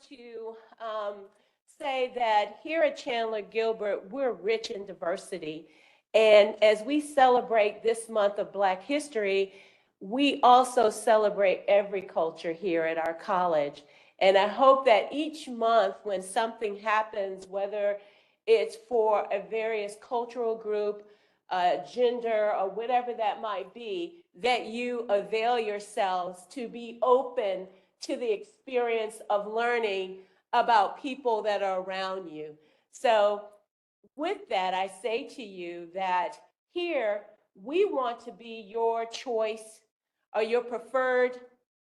to say that here at Chandler-Gilbert, we're rich in diversity. And as we celebrate this month of Black History, we also celebrate every culture here at our college. And I hope that each month when something happens, whether it's for a various cultural group, gender, or whatever that might be, that you avail yourselves to be open to the experience of learning about people that are around you. So with that, I say to you that here we want to be your choice or your preferred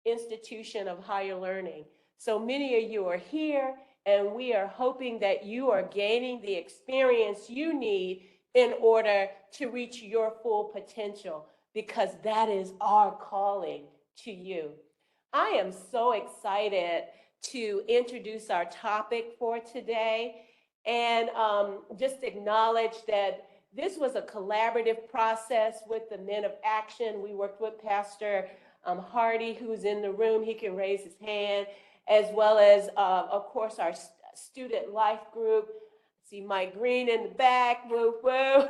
institution of higher learning. So many of you are here, and we are hoping that you are gaining the experience you need in order to reach your full potential, because that is our calling to you. I am so excited to introduce our topic for today, and just acknowledge that this was a collaborative process with the Men of Action. We worked with Pastor Hardy, who's in the room. He can raise his hand, as well as, of course, our student life group. See Mike Green in the back, woo woo.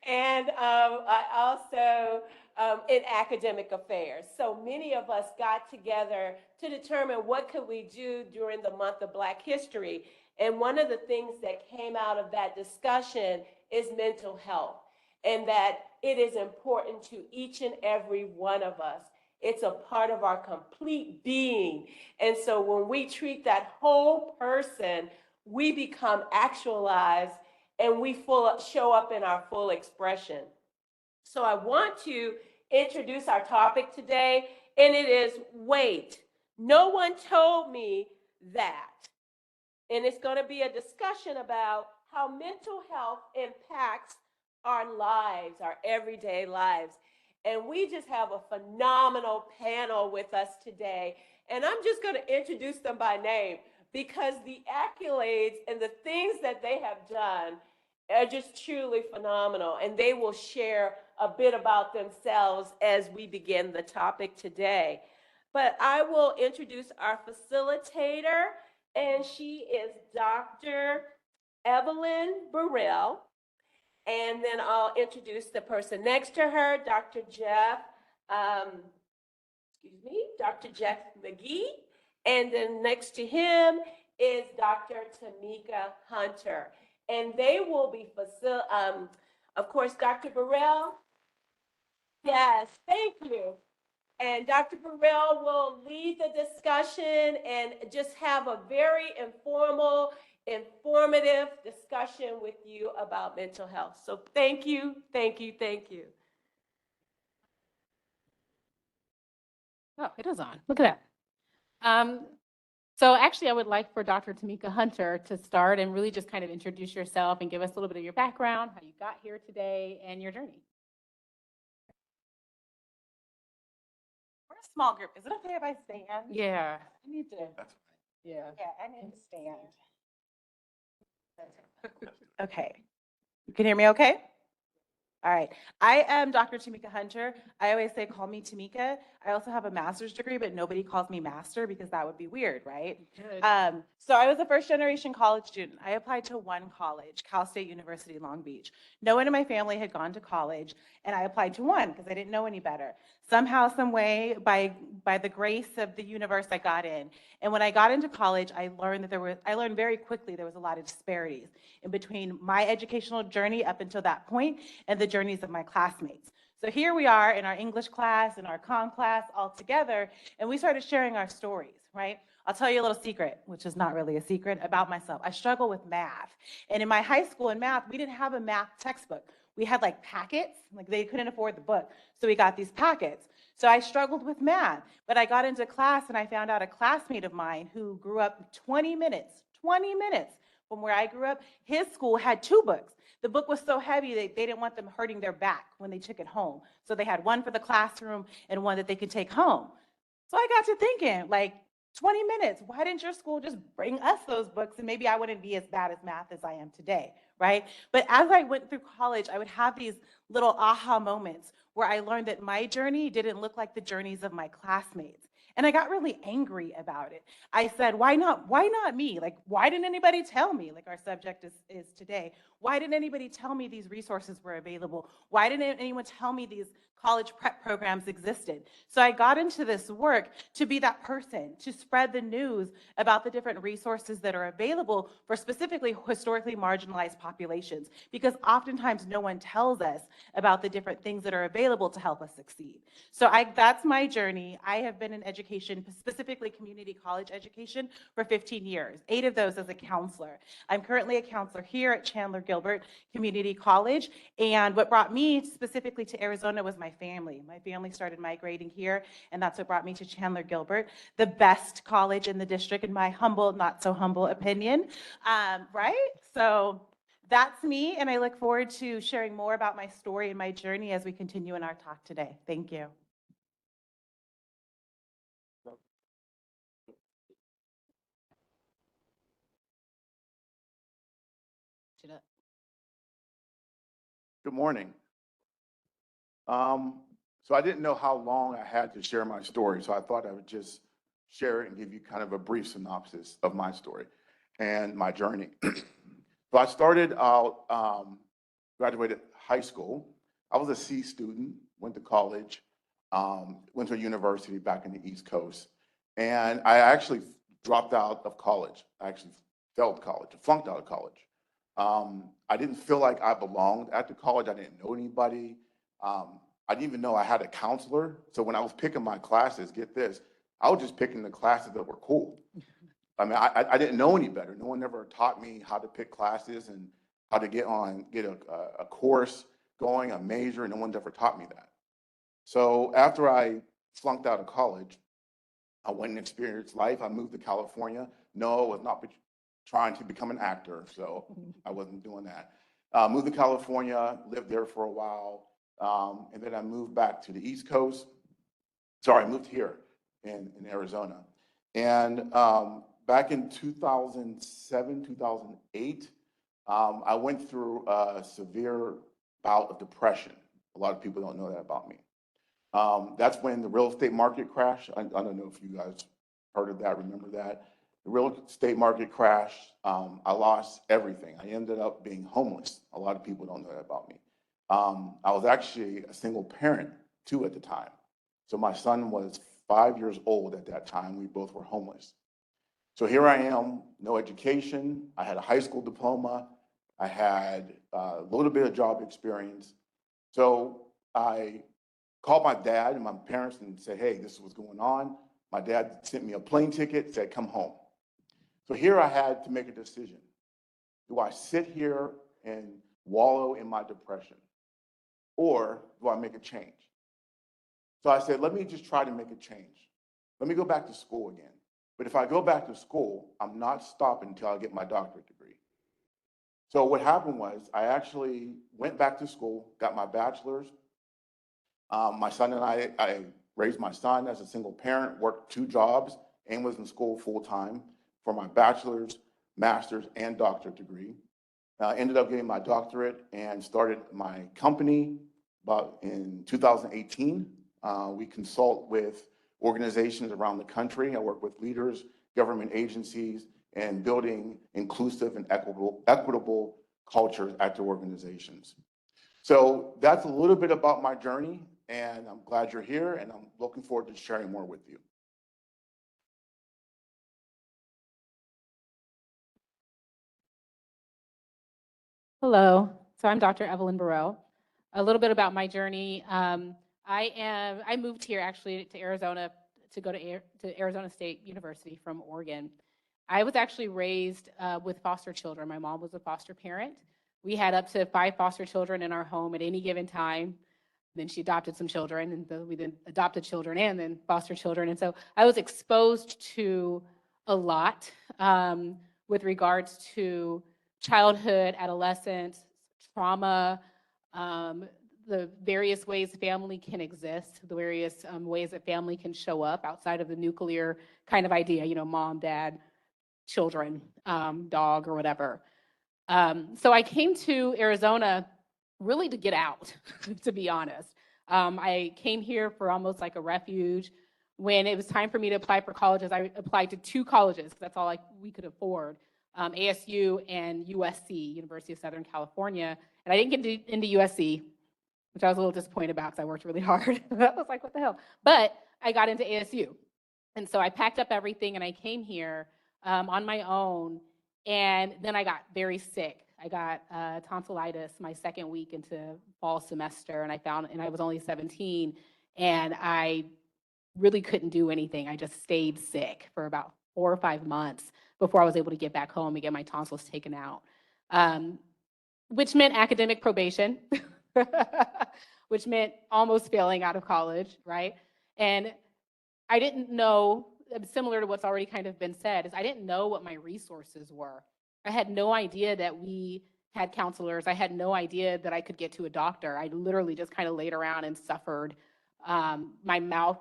And I also in academic affairs. So many of us got together to determine what could we do during the month of Black History. And one of the things that came out of that discussion is mental health, and that it is important to each and every one of us. It's a part of our complete being. And so when we treat that whole person, we become actualized and we show up in our full expression. So I want to introduce our topic today, and it is wait, no one told me that. And it's going to be a discussion about how mental health impacts our lives, our everyday lives. And we just have a phenomenal panel with us today. And I'm just going to introduce them by name, because the accolades and the things that they have done are just truly phenomenal. And they will share a bit about themselves as we begin the topic today. But I will introduce our facilitator, and she is Dr. Evelyn Burrell. And then I'll introduce the person next to her, Dr. Dr. Jeff McGee. And then next to him is Dr. Tamieka Hunter. And they will be, of course, Dr. Burrell. Yes, thank you. And Dr. Burrell will lead the discussion and just have a very informal, informative discussion with you about mental health. So thank you, thank you, thank you. Oh, it is on. Look at that. So actually, I would like for Dr. Tamieka Hunter to start and really just kind of introduce yourself and give us a little bit of your background, how you got here today, and your journey. We're a small group. Is it okay if I stand? Yeah. I need to. That's fine. Yeah. Yeah, I need to stand. Okay. You can hear me okay? All right. I am Dr. Tamieka Hunter. I always say, call me Tamieka. I also have a master's degree, but nobody calls me master because that would be weird, right? So I was a first generation college student. I applied to one college, Cal State University, Long Beach. No one in my family had gone to college, and I applied to one because I didn't know any better. Somehow, some way, by the grace of the universe, I got in. And when I got into college, I learned very quickly there was a lot of disparities in between my educational journey up until that point and the journeys of my classmates. So here we are in our English class and our comm class all together, and we started sharing our stories, right? I'll tell you a little secret, which is not really a secret, about myself. I struggle with math. And in my high school in math, we didn't have a math textbook. We had like packets, like they couldn't afford the book. So we got these packets. So I struggled with math, but I got into class and I found out a classmate of mine who grew up 20 minutes from where I grew up. His school had two books. The book was so heavy they didn't want them hurting their back when they took it home. So they had one for the classroom and one that they could take home. So I got to thinking, like, 20 minutes, why didn't your school just bring us those books, and maybe I wouldn't be as bad at math as I am today, right? But as I went through college, I would have these little aha moments where I learned that my journey didn't look like the journeys of my classmates. And I got really angry about it. I said, why not me? Like, why didn't anybody tell me? Like our subject is today. Why didn't anybody tell me these resources were available? Why didn't anyone tell me these college prep programs existed? So I got into this work to be that person, to spread the news about the different resources that are available for specifically historically marginalized populations, because oftentimes no one tells us about the different things that are available to help us succeed. So that's my journey. I have been in education, specifically community college education, for 15 years, 8 of those as a counselor. I'm currently a counselor here at Chandler-Gilbert Community College, and what brought me specifically to Arizona was my family. My family started migrating here, and that's what brought me to Chandler-Gilbert, the best college in the district, in my humble, not so humble opinion, right? So that's me, and I look forward to sharing more about my story and my journey as we continue in our talk today. Thank you. Good morning. So I didn't know how long I had to share my story, so I thought I would just share it and give you kind of a brief synopsis of my story and my journey. So I started out, graduated high school. I was a C student, went to college, went to a university back in the East Coast, and I actually dropped out of college. I actually failed college, flunked out of college. I didn't feel like I belonged at the college. I didn't know anybody. I didn't even know I had a counselor. So when I was picking my classes, get this, I was just picking the classes that were cool. I mean, I didn't know any better. No one ever taught me how to pick classes and how to get a course going, a major. No one ever taught me that. So after I flunked out of college, I went and experienced life. I moved to California. No, I was not trying to become an actor, so I wasn't doing that. Moved to California, lived there for a while, and then I moved back to the East Coast. Sorry, I moved here in Arizona. And back in 2007, 2008, I went through a severe bout of depression. A lot of people don't know that about me. That's when the real estate market crashed. I don't know if you guys heard of that, remember that. The real estate market crashed. I lost everything. I ended up being homeless. A lot of people don't know that about me. I was actually a single parent too at the time. So my son was 5 years old at that time. We both were homeless. So here I am, no education. I had a high school diploma. I had a little bit of job experience. So I called my dad and my parents and said, hey, this is what's going on. My dad sent me a plane ticket, said, come home. So here I had to make a decision. Do I sit here and wallow in my depression? Or do I make a change? So I said, let me just try to make a change. Let me go back to school again. But if I go back to school, I'm not stopping until I get my doctorate degree. So what happened was I actually went back to school, got my bachelor's. My son and I raised my son as a single parent, worked 2 jobs, and was in school full time for my bachelor's, master's, and doctorate degree. Ended up getting my doctorate and started my company about in 2018. We consult with organizations around the country. I work with leaders, government agencies, and building inclusive and equitable cultures at their organizations. So that's a little bit about my journey, and I'm glad you're here, and I'm looking forward to sharing more with you. Hello, so I'm Dr. Evelyn Burrell. A little bit about my journey. I moved here actually to Arizona to go to Arizona State University from Oregon. I was actually raised with foster children. My mom was a foster parent. We had up to 5 foster children in our home at any given time. Then she adopted some children, and we then adopted children and then foster children. And so I was exposed to a lot with regards to childhood, adolescence, trauma, the various ways family can exist, the various ways that family can show up outside of the nuclear kind of idea, you know, mom, dad, children, dog, or whatever. So I came to Arizona really to get out, to be honest. I came here for almost like a refuge. when it was time for me to apply for colleges, I applied to 2 colleges because that's all we could afford, ASU and USC, University of Southern California. And I didn't get into USC, which I was a little disappointed about because I worked really hard. I was like, what the hell? But I got into ASU. And so I packed up everything and I came here on my own. And then I got very sick. I got tonsillitis my second week into fall semester, and I was only 17, and I really couldn't do anything. I just stayed sick for about 4 or 5 months before I was able to get back home and get my tonsils taken out, which meant academic probation, which meant almost failing out of college, right? And I didn't know, similar to what's already kind of been said, is I didn't know what my resources were. I had no idea that we had counselors. I had no idea that I could get to a doctor. I literally just kind of laid around and suffered. My mouth,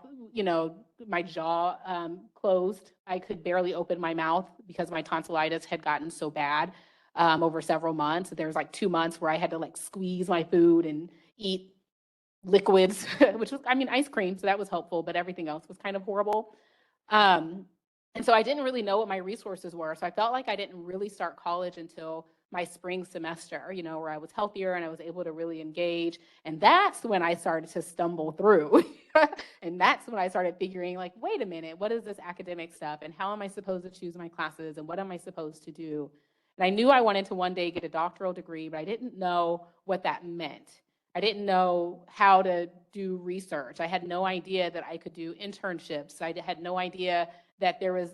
my jaw closed. I could barely open my mouth because my tonsillitis had gotten so bad over several months. There was like 2 months where I had to like squeeze my food and eat liquids, which was, ice cream, so that was helpful, but everything else was kind of horrible. And so I didn't really know what my resources were. So I felt like I didn't really start college until my spring semester, where I was healthier and I was able to really engage. And that's when I started to stumble through. And that's when I started figuring like, wait a minute, what is this academic stuff? And how am I supposed to choose my classes? And what am I supposed to do? And I knew I wanted to one day get a doctoral degree, but I didn't know what that meant. I didn't know how to do research. I had no idea that I could do internships. I had no idea that there was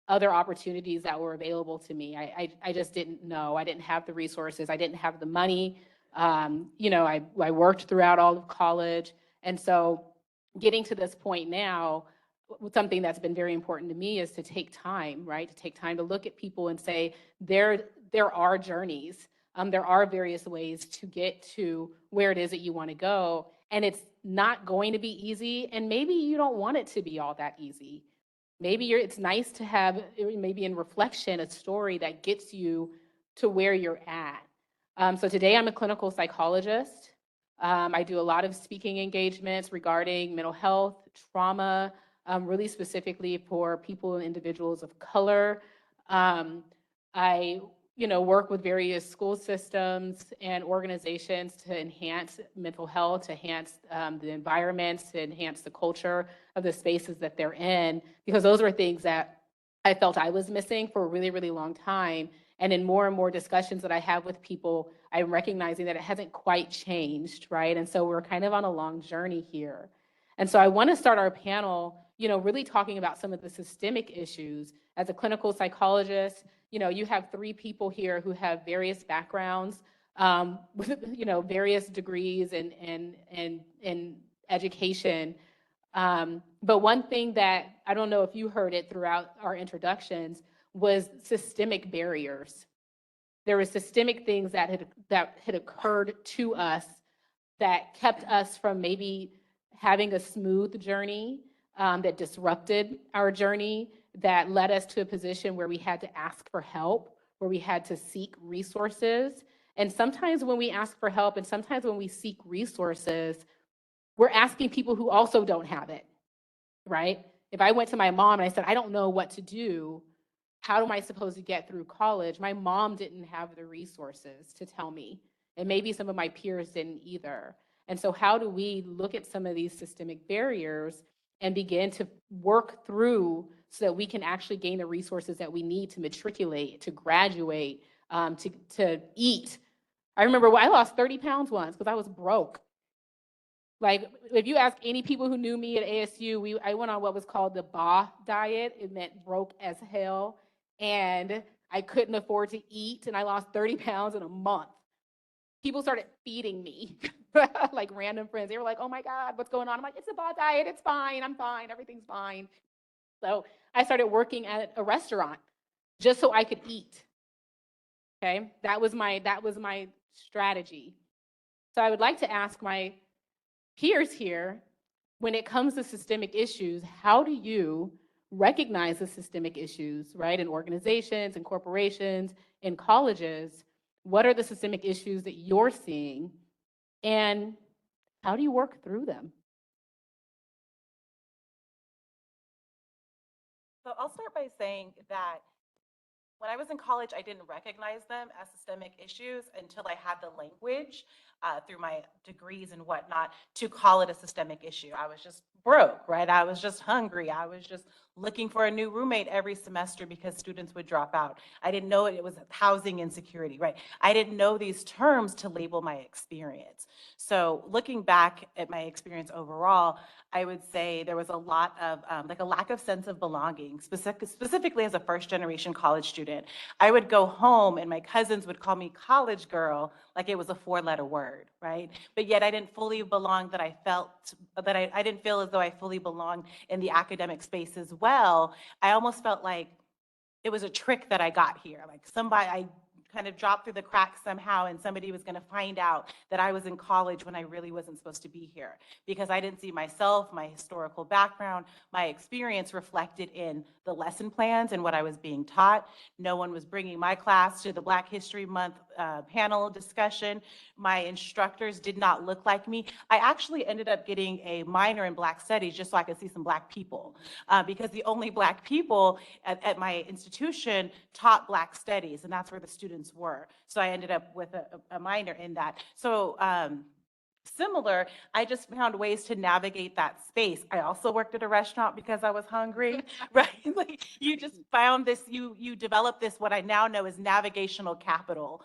other opportunities that were available to me. I just didn't know. I didn't have the resources. I didn't have the money. I worked throughout all of college. And so getting to this point now, something that's been very important to me is to take time, right? To take time to look at people and say, there are journeys. There are various ways to get to where it is that you want to go. And it's not going to be easy. And maybe you don't want it to be all that easy. Maybe it's nice to have, maybe in reflection, a story that gets you to where you're at. So today I'm a clinical psychologist. I do a lot of speaking engagements regarding mental health, trauma, really specifically for people and individuals of color. I work with various school systems and organizations to enhance mental health, to enhance the environments, to enhance the culture of the spaces that they're in, because those were things that I felt I was missing for a really, really long time. And in more and more discussions that I have with people, I'm recognizing that it hasn't quite changed, right? And so we're kind of on a long journey here. And so I want to start our panel, really talking about some of the systemic issues. As a clinical psychologist, you have 3 people here who have various backgrounds, with, various degrees and education. But one thing that I don't know if you heard it throughout our introductions was systemic barriers. There were systemic things that had occurred to us that kept us from maybe having a smooth journey, that disrupted our journey, that led us to a position where we had to ask for help, where we had to seek resources. And sometimes when we ask for help and sometimes when we seek resources, we're asking people who also don't have it, right? If I went to my mom and I said, I don't know what to do, how am I supposed to get through college? My mom didn't have the resources to tell me, and maybe some of my peers didn't either. And so how do we look at some of these systemic barriers and begin to work through so that we can actually gain the resources that we need to matriculate, to graduate, to eat? I remember I lost 30 pounds once because I was broke. Like, if you ask any people who knew me at ASU, I went on what was called the BA diet. It meant broke as hell. And I couldn't afford to eat, and I lost 30 pounds in a month. People started feeding me, like random friends. They were like, oh my God, what's going on? I'm like, it's a BA diet, it's fine, I'm fine, everything's fine. So I started working at a restaurant just so I could eat. Okay, that was my strategy. So I would like to ask my peers here, when it comes to systemic issues, how do you recognize the systemic issues, right? In organizations, in corporations, in colleges, what are the systemic issues that you're seeing, and how do you work through them? So I'll start by saying that when I was in college, I didn't recognize them as systemic issues until I had the language through my degrees and whatnot to call it a systemic issue. I was just broke, right? I was just hungry. I was just looking for a new roommate every semester because students would drop out. I didn't know it was housing insecurity, right? I didn't know these terms to label my experience. So looking back at my experience overall, I would say there was a lot of like a lack of sense of belonging, specifically as a first generation college student. I would go home and my cousins would call me college girl like it was a 4-letter word, right? But yet I didn't fully belong, that I felt that I didn't feel as though I fully belonged in the academic space as well. I almost felt like it was a trick that I got here. Like I kind of dropped through the cracks somehow and somebody was going to find out that I was in college when I really wasn't supposed to be here, because I didn't see myself, my historical background, my experience reflected in the lesson plans and what I was being taught. No one was bringing my class to the Black History Month panel discussion. My instructors did not look like me. I actually ended up getting a minor in Black Studies just so I could see some Black people, because the only Black people at my institution taught Black Studies, and that's where the students were. So I ended up with a minor in that. So similar, I just found ways to navigate that space. I also worked at a restaurant because I was hungry, right? Like you just found this, you developed this, what I now know is navigational capital.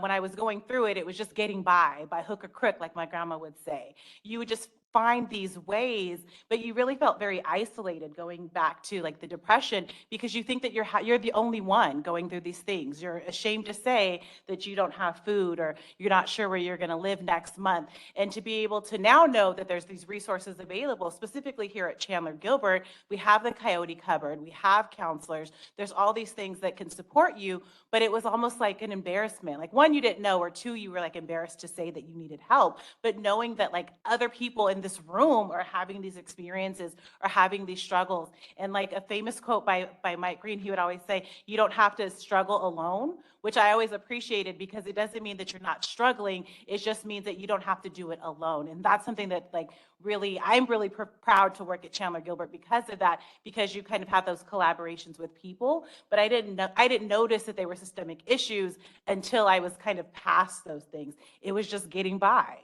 When I was going through it, it was just getting by hook or crook, like my grandma would say. You would just find these ways, but you really felt very isolated going back to like the depression, because you think that you're the only one going through these things. You're ashamed to say that you don't have food, or you're not sure where you're going to live next month. And to be able to now know that there's these resources available, specifically here at Chandler-Gilbert, we have the Coyote Cupboard, we have counselors, there's all these things that can support you, but it was almost like an embarrassment. Like, one, you didn't know, or two, you were like embarrassed to say that you needed help. But knowing that like other people in this room are having these experiences, are having these struggles. And like a famous quote by Mike Green, he would always say, you don't have to struggle alone, which I always appreciated, because it doesn't mean that you're not struggling. It just means that you don't have to do it alone. And that's something that like really, I'm really proud to work at Chandler-Gilbert because of that, because you kind of have those collaborations with people. But I didn't notice that they were systemic issues until I was kind of past those things. It was just getting by.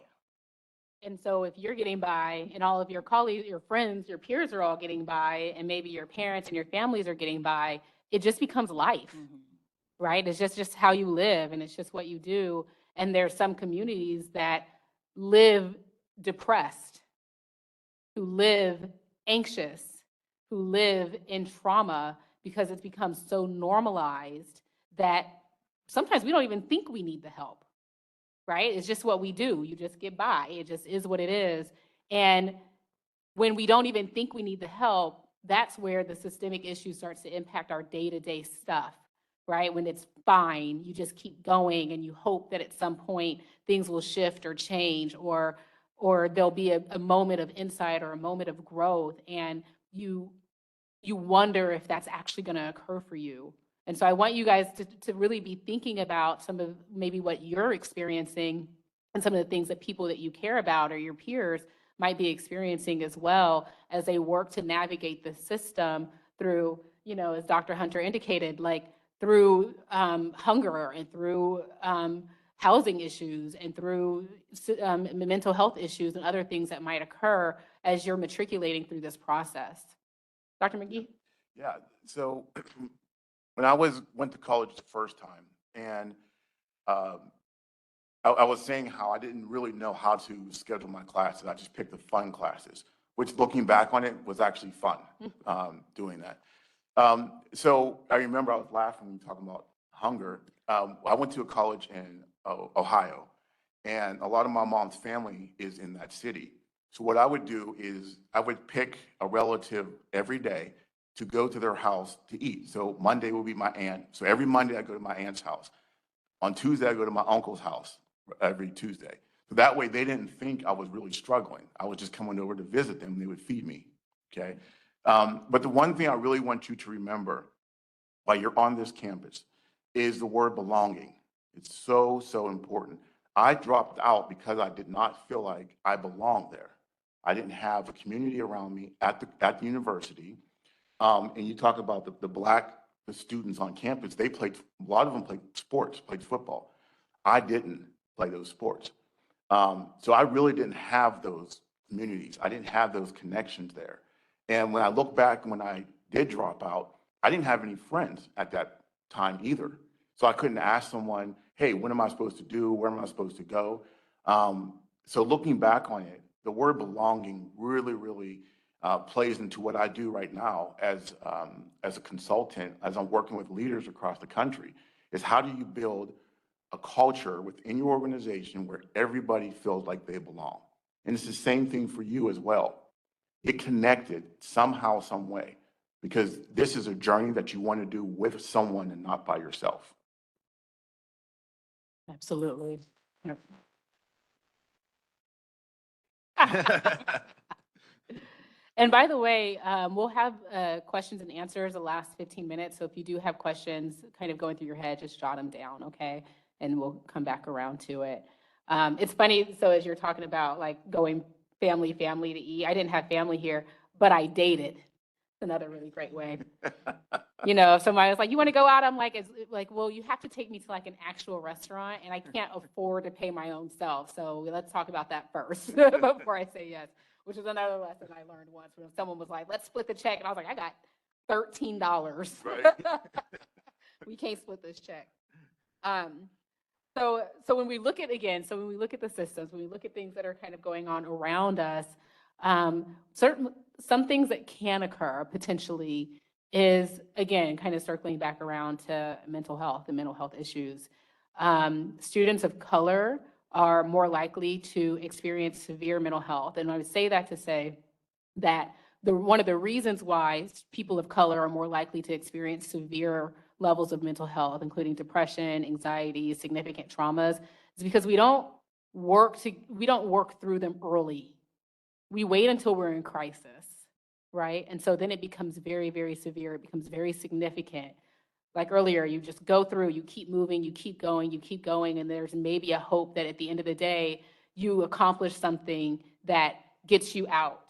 And so if you're getting by and all of your colleagues, your friends, your peers are all getting by, and maybe your parents and your families are getting by, it just becomes life, right? It's just how you live, and it's just what you do. And there's some communities that live depressed, who live anxious, who live in trauma, because it's become so normalized that sometimes we don't even think we need the help, right? It's just what we do. You just get by. It just is what it is. And when we don't even think we need the help, that's where the systemic issue starts to impact our day-to-day stuff, right? When it's fine, you just keep going and you hope that at some point things will shift or change, or there'll be a moment of insight or a moment of growth, and you wonder if that's actually going to occur for you. And so I want you guys to really be thinking about some of maybe what you're experiencing and some of the things that people that you care about or your peers might be experiencing as well, as they work to navigate the system through, as Dr. Hunter indicated, like through hunger and through housing issues and through mental health issues and other things that might occur as you're matriculating through this process. Dr. McGee? Yeah, so when I went to college the first time, and I was saying how I didn't really know how to schedule my classes. I just picked the fun classes, which looking back on it was actually fun doing that. So I remember I was laughing when you were talking about hunger. I went to a college in Ohio, and a lot of my mom's family is in that city. So what I would do is I would pick a relative every day to go to their house to eat. So Monday would be my aunt. So every Monday I go to my aunt's house. On Tuesday, I go to my uncle's house every Tuesday. So that way they didn't think I was really struggling. I was just coming over to visit them and they would feed me, okay? But the one thing I really want you to remember while you're on this campus is the word belonging. It's so, so important. I dropped out because I did not feel like I belonged there. I didn't have a community around me at the university. And you talk about the students on campus, a lot of them played sports, played football. I didn't play those sports. So I really didn't have those communities. I didn't have those connections there. And when I look back, when I did drop out, I didn't have any friends at that time either. So I couldn't ask someone, hey, what am I supposed to do? Where am I supposed to go? So looking back on it, the word belonging really plays into what I do right now as a consultant, as I'm working with leaders across the country, is how do you build a culture within your organization where everybody feels like they belong? And it's the same thing for you as well. Get connected somehow, some way, because this is a journey that you want to do with someone and not by yourself. Absolutely. Yep. And by the way, we'll have questions and answers the last 15 minutes. So if you do have questions kind of going through your head, just jot them down, okay? And we'll come back around to it. It's funny, so as you're talking about like going family to eat, I didn't have family here, but I dated. It's another really great way. You know, if somebody was like, you want to go out? I'm like, well, you have to take me to like an actual restaurant and I can't afford to pay my own self. So let's talk about that first before I say yes, which is another lesson I learned once when someone was like, let's split the check. And I was like, I got $13. Right. We can't split this check. So when we look at, again, so when we look at the systems, when we look at things that are kind of going on around us, some things that can occur potentially is, again, kind of circling back around to mental health and mental health issues. Students of color are more likely to experience severe mental health. And I would say that to say that one of the reasons why people of color are more likely to experience severe levels of mental health, including depression, anxiety, significant traumas, is because we don't work through them early. We wait until we're in crisis, right? And so then it becomes very severe. It becomes very significant. Like earlier, you just go through, you keep moving, you keep going, and there's maybe a hope that at the end of the day, you accomplish something that gets you out,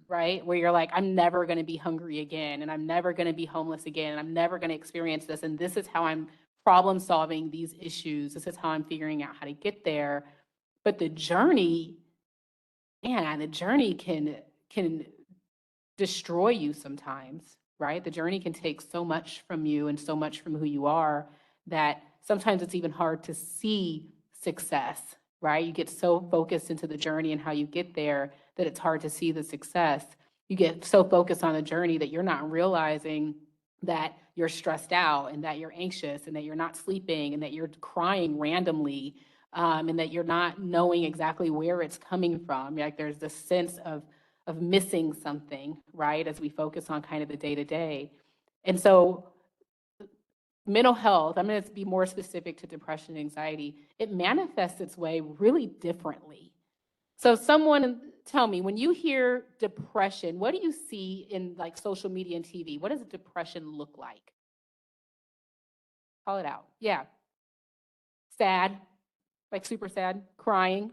right? Where you're like, I'm never going to be hungry again, and I'm never going to be homeless again, and I'm never going to experience this, and this is how I'm problem solving these issues. This is how I'm figuring out how to get there. But the journey, man, the journey can destroy you sometimes, right? The journey can take so much from you and so much from who you are that sometimes it's even hard to see success, right? You get so focused into the journey and how you get there that it's hard to see the success. You get so focused on the journey that you're not realizing that you're stressed out and that you're anxious and that you're not sleeping and that you're crying randomly, and that you're not knowing exactly where it's coming from. Like there's this sense of missing something, right? As we focus on kind of the day-to-day. And so mental health, I'm going to be more specific to depression and anxiety. It manifests its way really differently. So someone tell me, when you hear depression, what do you see in like social media and TV? What does depression look like? Call it out. Yeah. Sad, like super sad, crying,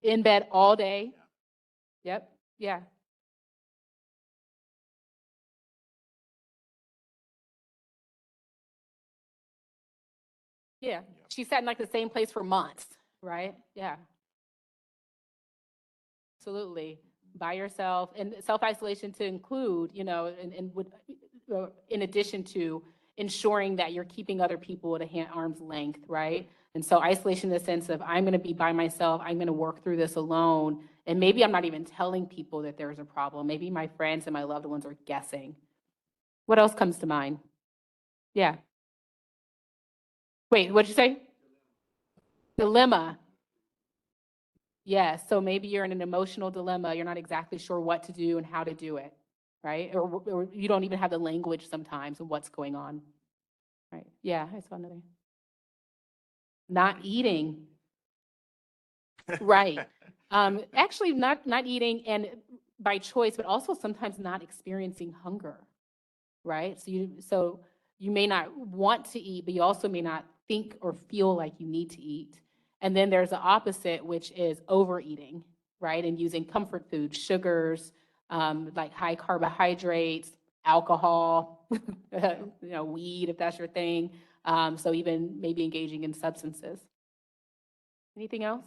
in bed all day. Yep. Yeah. Yeah. She sat in like the same place for months, right? Yeah. Absolutely. By yourself, and self-isolation to include, you know, and would, in addition to ensuring that you're keeping other people at arm's length, right? And so isolation in the sense of I'm going to be by myself, I'm going to work through this alone, and maybe I'm not even telling people that there's a problem. Maybe my friends and my loved ones are guessing. What else comes to mind? Yeah. Wait, what'd you say? Dilemma. Yes, so maybe you're in an emotional dilemma. You're not exactly sure what to do and how to do it, right? Or you don't even have the language sometimes of what's going on, right? Yeah, I saw another. Not eating. Right. Actually, not eating and by choice, but also sometimes not experiencing hunger, right? So you may not want to eat, but you also may not think or feel like you need to eat. And then there's the opposite, which is overeating, right? And using comfort food, sugars, like high carbohydrates, alcohol, weed, if that's your thing. So even maybe engaging in substances. Anything else?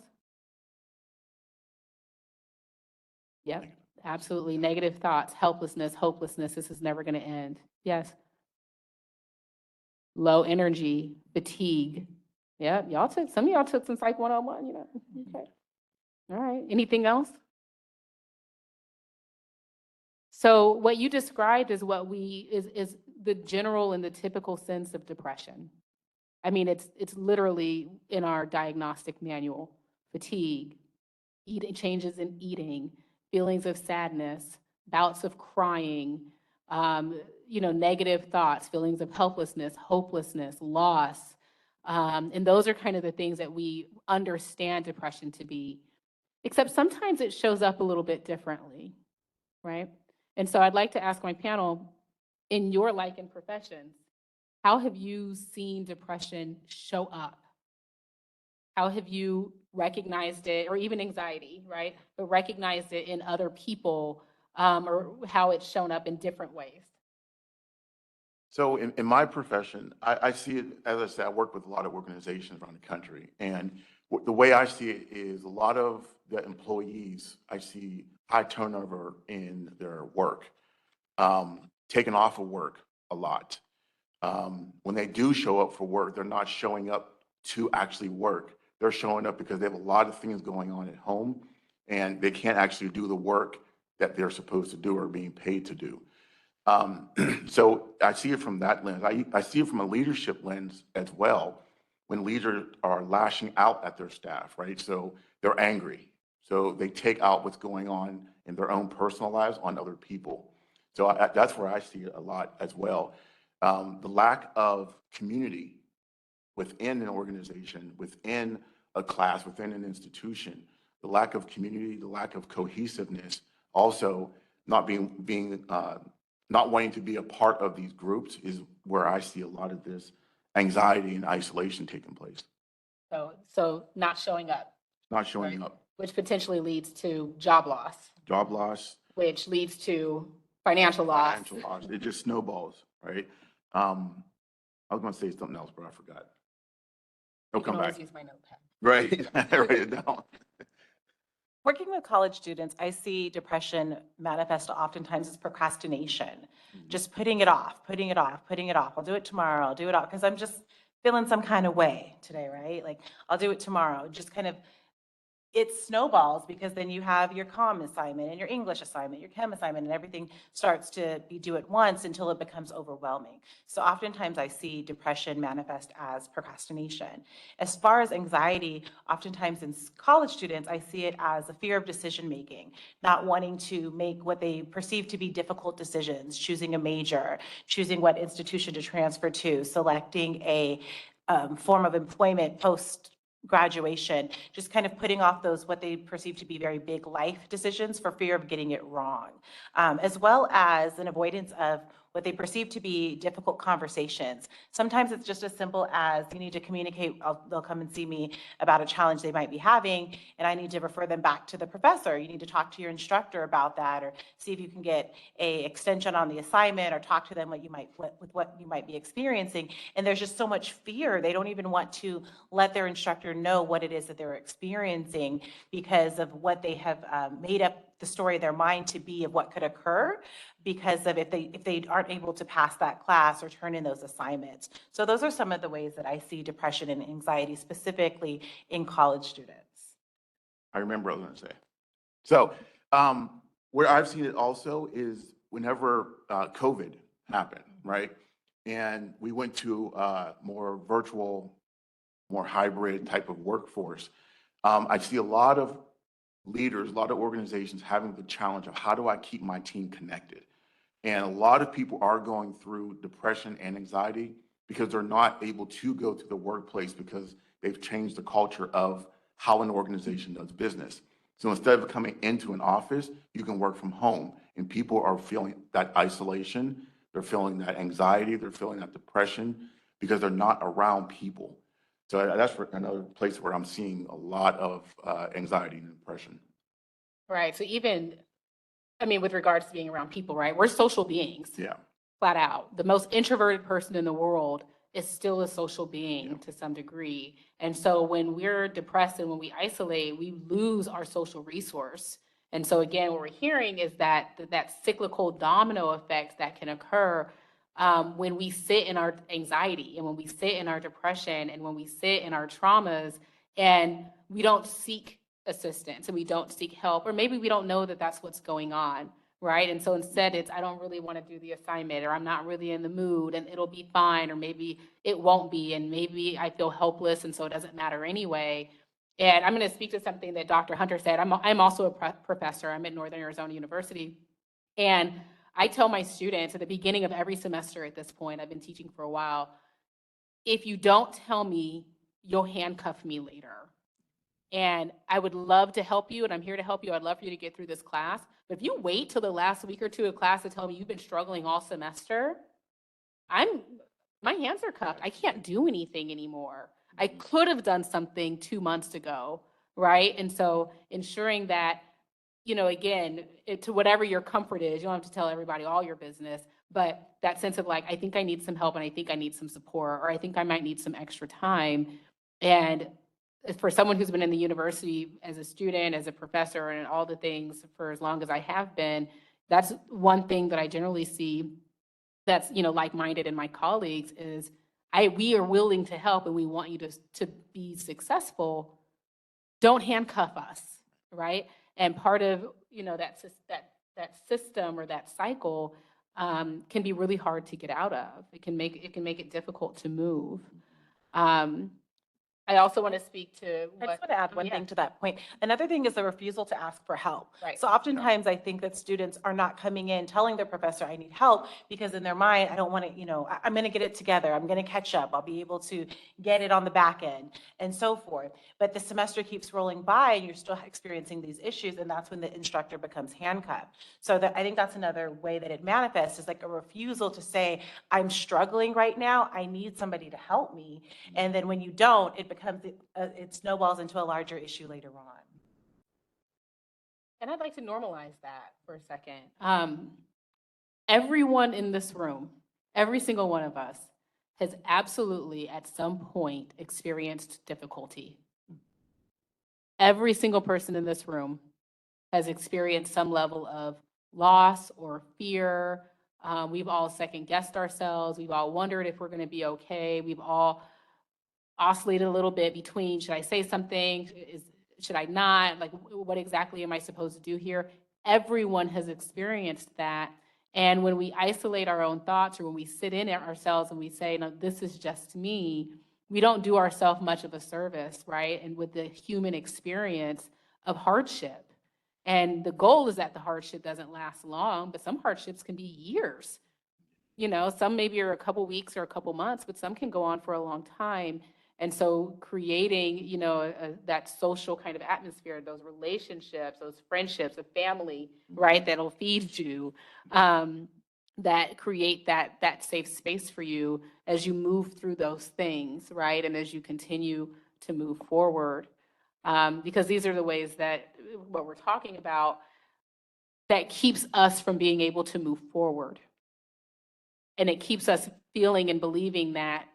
Yep, absolutely. Negative thoughts, helplessness, hopelessness. This is never going to end. Yes. Low energy, fatigue. Yeah, some of y'all took some Psych 101, Okay. All right. Anything else? So what you described is what is the general and the typical sense of depression. I mean, it's literally in our diagnostic manual: fatigue, eating, changes in eating, feelings of sadness, bouts of crying, negative thoughts, feelings of helplessness, hopelessness, loss. And those are kind of the things that we understand depression to be, except sometimes it shows up a little bit differently, right? And so I'd like to ask my panel, in your licensed professions, how have you seen depression show up? How have you recognized it, or even anxiety, right? But recognized it in other people, or how it's shown up in different ways? So in my profession, I see it, as I said, I work with a lot of organizations around the country. And the way I see it is a lot of the employees, I see high turnover in their work, taken off of work a lot. When they do show up for work, they're not showing up to actually work. They're showing up because they have a lot of things going on at home, and they can't actually do the work that they're supposed to do or being paid to do. So I see it from that lens. I see it from a leadership lens as well, when leaders are lashing out at their staff, right? So they're angry. So they take out what's going on in their own personal lives on other people. So that's where I see it a lot as well. The lack of community within an organization, within a class, within an institution, the lack of community, the lack of cohesiveness, also not not wanting to be a part of these groups is where I see a lot of this anxiety and isolation taking place. So not showing up, Not showing Right. up. which potentially leads to job loss, Job loss, which leads to financial loss. financial loss. It just snowballs, right? I was going to say something else, but I forgot. It'll You can come always back. use my notepad. Right. Write it down. Working with college students, I see depression manifest oftentimes as procrastination, just putting it off, putting it off, putting it off. I'll do it tomorrow, I'll do it off, because I'm just feeling some kind of way today, right? Like, I'll do it tomorrow, just kind of, it snowballs because then you have your comm assignment and your English assignment, your chem assignment, and everything starts to be due at once until it becomes overwhelming. So oftentimes I see depression manifest as procrastination. As far as anxiety, oftentimes in college students, I see it as a fear of decision-making, not wanting to make what they perceive to be difficult decisions, choosing a major, choosing what institution to transfer to, selecting a form of employment post graduation, just kind of putting off those what they perceive to be very big life decisions for fear of getting it wrong, as well as an avoidance of what they perceive to be difficult conversations. Sometimes it's just as simple as you need to communicate, they'll come and see me about a challenge they might be having, and I need to refer them back to the professor. You need to talk to your instructor about that, or see if you can get a extension on the assignment, or talk to them with what you might be experiencing. And there's just so much fear. They don't even want to let their instructor know what it is that they're experiencing because of what they have made up the story of their mind to be of what could occur, because of if they aren't able to pass that class or turn in those assignments. So those are some of the ways that I see depression and anxiety specifically in college students. I remember what I was going to say. So where I've seen it also is whenever COVID happened, right? And we went to more virtual, more hybrid type of workforce. I see a lot of leaders, a lot of organizations having the challenge of how do I keep my team connected? And a lot of people are going through depression and anxiety because they're not able to go to the workplace because they've changed the culture of how an organization does business. So instead of coming into an office, you can work from home, and people are feeling that isolation, they're feeling that anxiety, they're feeling that depression because they're not around people. So that's another place where I'm seeing a lot of anxiety and depression. Right. So even I mean, with regards to being around people, right? We're social beings. Yeah. Flat out. The most introverted person in the world is still a social being Yeah. to some degree. And so when we're depressed and when we isolate, we lose our social resource. And so again, what we're hearing is that cyclical domino effect that can occur when we sit in our anxiety and when we sit in our depression and when we sit in our traumas and we don't seek assistance and we don't seek help, or maybe we don't know that that's what's going on. Right. And so instead it's, I don't really want to do the assignment, or I'm not really in the mood and it'll be fine, or maybe it won't be. And maybe I feel helpless. And so it doesn't matter anyway. And I'm going to speak to something that Dr. Hunter said. I'm also a professor. I'm at Northern Arizona University. And I tell my students at the beginning of every semester at this point, I've been teaching for a while, if you don't tell me, you'll handcuff me later. And I would love to help you, and I'm here to help you. I'd love for you to get through this class. But if you wait till the last week or two of class to tell me you've been struggling all semester, my hands are cuffed. I can't do anything anymore. I could have done something 2 months ago, right? And so ensuring that, again, to whatever your comfort is, you don't have to tell everybody all your business, but that sense of like, I think I need some help and I think I need some support, or I think I might need some extra time. And for someone who's been in the university as a student, as a professor, and all the things for as long as I have been, that's one thing that I generally see that's, like-minded in my colleagues is we are willing to help and we want you to be successful. Don't handcuff us, right? And part of, that system or that cycle can be really hard to get out of. It can make it difficult to move. I also want to speak to I just want to add one thing to that point. Another thing is the refusal to ask for help. Right. So oftentimes I think that students are not coming in telling their professor, I need help, because in their mind, I don't want to, I'm going to get it together. I'm going to catch up. I'll be able to get it on the back end and so forth. But the semester keeps rolling by and you're still experiencing these issues. And that's when the instructor becomes handcuffed. So I think that's another way that it manifests, is like a refusal to say, I'm struggling right now. I need somebody to help me. And then when you don't, it snowballs into a larger issue later on. And I'd like to normalize that for a second. Everyone in this room, every single one of us, has absolutely at some point experienced difficulty. Every single person in this room has experienced some level of loss or fear. We've all second-guessed ourselves. We've all wondered if we're going to be okay. We've all oscillated a little bit between, should I say something? Should I not? Like, what exactly am I supposed to do here? Everyone has experienced that. And when we isolate our own thoughts, or when we sit in it ourselves and we say, no, this is just me, we don't do ourselves much of a service, right? And with the human experience of hardship. And the goal is that the hardship doesn't last long, but some hardships can be years. Some maybe are a couple weeks or a couple months, but some can go on for a long time. And so creating, that social kind of atmosphere, those relationships, those friendships, a family, right, that'll feed you, that create that safe space for you as you move through those things, right, and as you continue to move forward. Because these are the ways that what we're talking about that keeps us from being able to move forward. And it keeps us feeling and believing that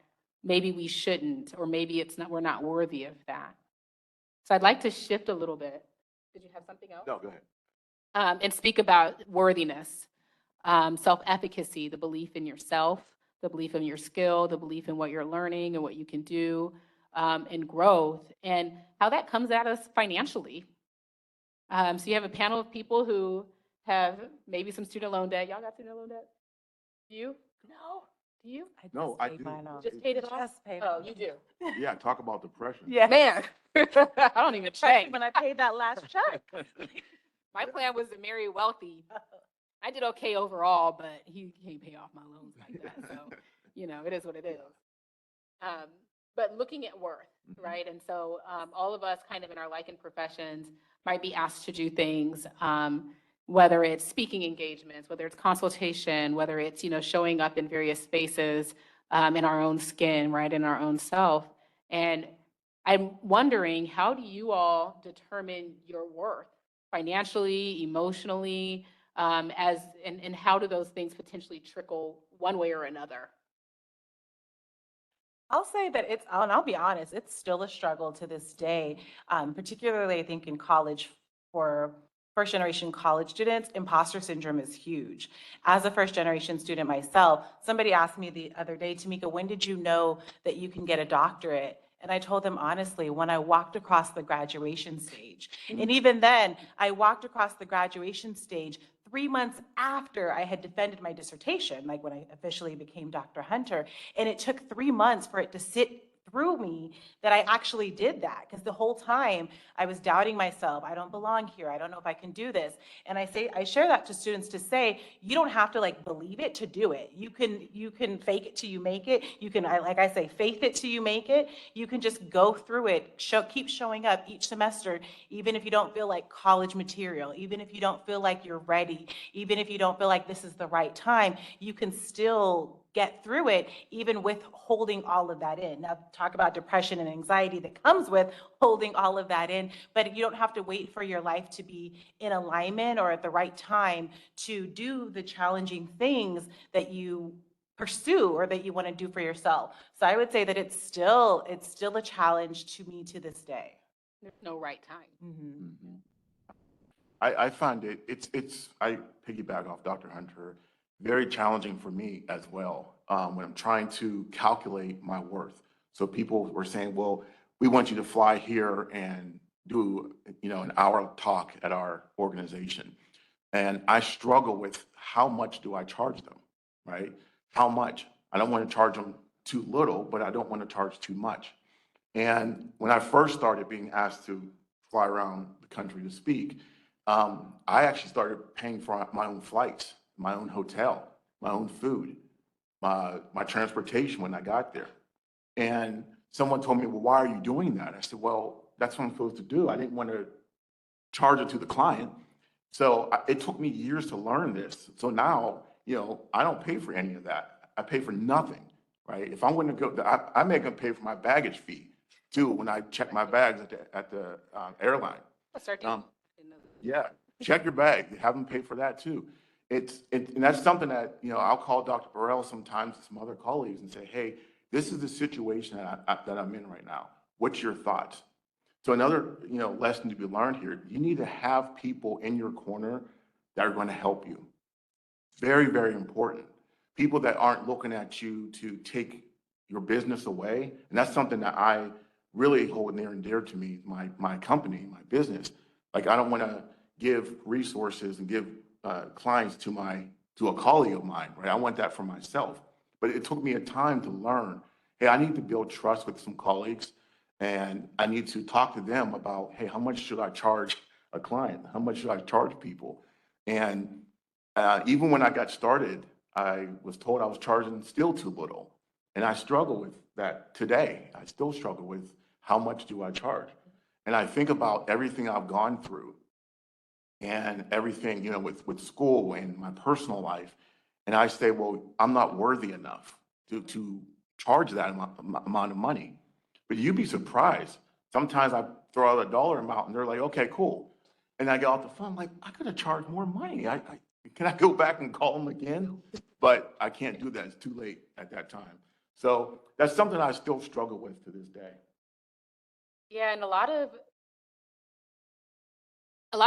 maybe we shouldn't, or maybe we're not worthy of that. So I'd like to shift a little bit. Did you have something else? No, go ahead. And speak about worthiness, self-efficacy, the belief in yourself, the belief in your skill, the belief in what you're learning and what you can do, and growth, and how that comes at us financially. So you have a panel of people who have maybe some student loan debt. Y'all got student loan debt? Do you? No. Do you? No, I do. Just paid it off? Just paid Oh, off. you do? Yeah, talk about depression. Yeah. Man, I don't even check. When I paid that last check. My plan was to marry wealthy. I did okay overall, but he can't pay off my loans like that. So, it is what it is. But looking at worth, right? And so all of us kind of in our likened professions might be asked to do things, whether it's speaking engagements, whether it's consultation, whether it's, showing up in various spaces in our own skin, right, in our own self. And I'm wondering, how do you all determine your worth financially, emotionally? and how do those things potentially trickle one way or another? I'll say that and I'll be honest, it's still a struggle to this day, particularly I think in college for first generation college students, imposter syndrome is huge. As a first generation student myself, somebody asked me the other day, Tamieka, when did you know that you can get a doctorate? And I told them honestly, when I walked across the graduation stage. And even then, I walked across the graduation stage 3 months after I had defended my dissertation, like when I officially became Dr. Hunter. And it took 3 months for it to sit through me that I actually did that. Because the whole time I was doubting myself. I don't belong here. I don't know if I can do this. And I share that to students to say, you don't have to like believe it to do it. You can fake it till you make it. You can, like I say, faith it till you make it. You can just go through it, keep showing up each semester, even if you don't feel like college material, even if you don't feel like you're ready, even if you don't feel like this is the right time, you can still get through it, even with holding all of that in. Now, talk about depression and anxiety that comes with holding all of that in, but you don't have to wait for your life to be in alignment or at the right time to do the challenging things that you pursue or that you want to do for yourself. So I would say that it's still a challenge to me to this day. There's no right time. Mm-hmm. I find I piggyback off Dr. Hunter, very challenging for me as well when I'm trying to calculate my worth. So people were saying, well, we want you to fly here and do, an hour talk at our organization. And I struggle with how much do I charge them, right? How much? I don't want to charge them too little, but I don't want to charge too much. And when I first started being asked to fly around the country to speak, I actually started paying for my own flights, my own hotel, my own food, my transportation when I got there. And someone told me, well, why are you doing that? I said, well, that's what I'm supposed to do. I didn't want to charge it to the client. So it took me years to learn this. So now, I don't pay for any of that. I pay for nothing, right? If I'm going to go, I may going to pay for my baggage fee too when I check my bags at the airline. Yeah, check your bag. Have them pay for that too. And that's something that, I'll call Dr. Burrell sometimes and some other colleagues and say, hey, this is the situation that I'm in right now. What's your thoughts? So another, lesson to be learned here, you need to have people in your corner that are going to help you. Very, very important. People that aren't looking at you to take your business away. And that's something that I really hold near and dear to me, my company, my business. Like, I don't want to give resources and give clients to a colleague of mine, right? I want that for myself. But it took me a time to learn, hey, I need to build trust with some colleagues, and I need to talk to them about, hey, how much should I charge a client? How much should I charge people? And even when I got started, I was told I was charging still too little. And I struggle with that today. I still struggle with how much do I charge? And I think about everything I've gone through and everything, with school and my personal life. And I say, well, I'm not worthy enough to charge that amount of money. But you'd be surprised. Sometimes I throw out a dollar amount and they're like, okay, cool. And I get off the phone, I'm like, I could have charged more money. Can I go back and call them again? But I can't do that. It's too late at that time. So that's something I still struggle with to this day. Yeah, and a lot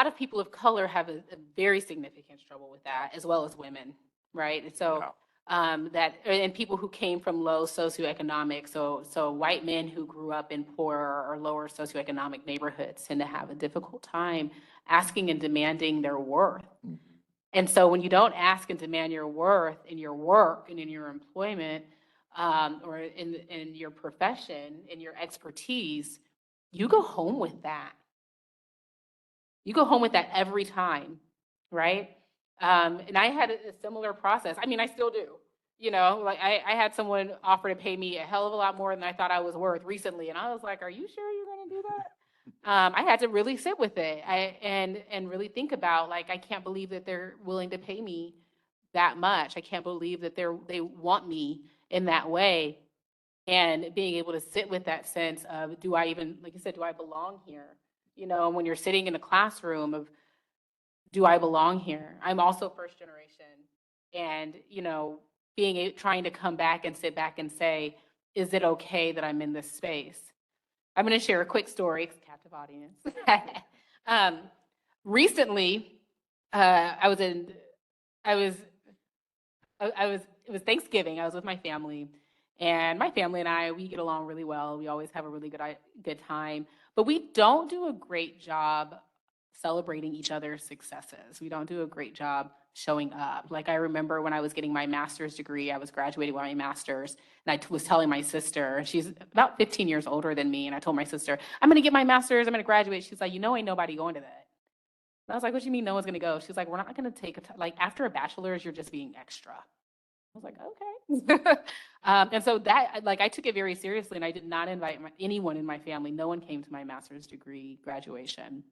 of people of color have a very significant struggle with that, as well as women, right? And so and people who came from low socioeconomic, so white men who grew up in poorer or lower socioeconomic neighborhoods tend to have a difficult time asking and demanding their worth. Mm-hmm. And so when you don't ask and demand your worth in your work and in your employment, or in your profession, in your expertise, you go home with that. You go home with that every time, right? And I had a similar process. I mean, I still do. Like I had someone offer to pay me a hell of a lot more than I thought I was worth recently. And I was like, are you sure you're going to do that? I had to really sit with it and really think about, like, I can't believe that they're willing to pay me that much. I can't believe that they want me in that way. And being able to sit with that sense of, do I even, like you said, do I belong here? When you're sitting in a classroom of do I belong here? I'm also first generation. And, you know, trying to come back and sit back and say, is it okay that I'm in this space? I'm going to share a quick story, captive audience. Recently, it was Thanksgiving. I was with my family, and my family and I, we get along really well. We always have a really good time, but we don't do a great job celebrating each other's successes. We don't do a great job showing up. Like I remember when I was getting my master's degree, I was graduating with my master's, and I was telling my sister, she's about 15 years older than me, and I told my sister, I'm gonna get my master's, I'm gonna graduate. She's like, you know, ain't nobody going to that. And I was like, what do you mean no one's gonna go? She's like, we're not gonna take like after a bachelor's, you're just being extra. I was like, okay. And so that, like, I took it very seriously, and I did not invite anyone in my family. No one came to my master's degree graduation.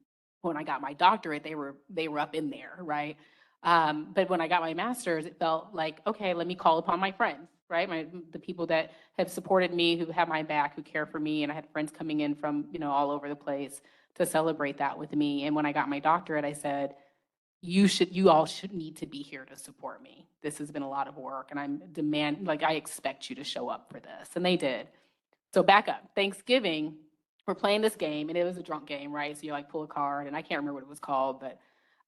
When I got my doctorate, they were up in there, right? But when I got my master's, it felt like, okay, let me call upon my friends, right? The people that have supported me, who have my back, who care for me. And I had friends coming in from, you know, all over the place to celebrate that with me. And when I got my doctorate, I said, you all should need to be here to support me. This has been a lot of work, and I expect you to show up for this. And they did. So back up, Thanksgiving, we're playing this game, and it was a drunk game, right? So you like pull a card, and I can't remember what it was called, but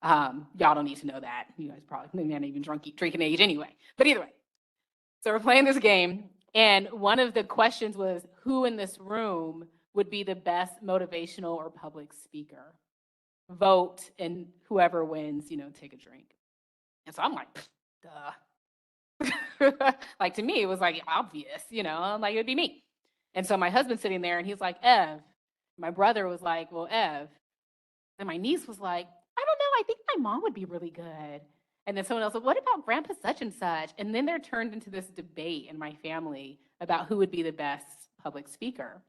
y'all don't need to know that. You guys probably not even drinking age anyway. But either way, so we're playing this game, and one of the questions was, who in this room would be the best motivational or public speaker? Vote, and whoever wins, you know, take a drink. And so I'm like, duh. Like, to me, it was like obvious, you know, I'm like, it would be me. And so my husband's sitting there, and he's like, Ev. My brother was like, well, Ev. And my niece was like, I don't know, I think my mom would be really good. And then someone else said, what about grandpa such and such? And then there turned into this debate in my family about who would be the best public speaker.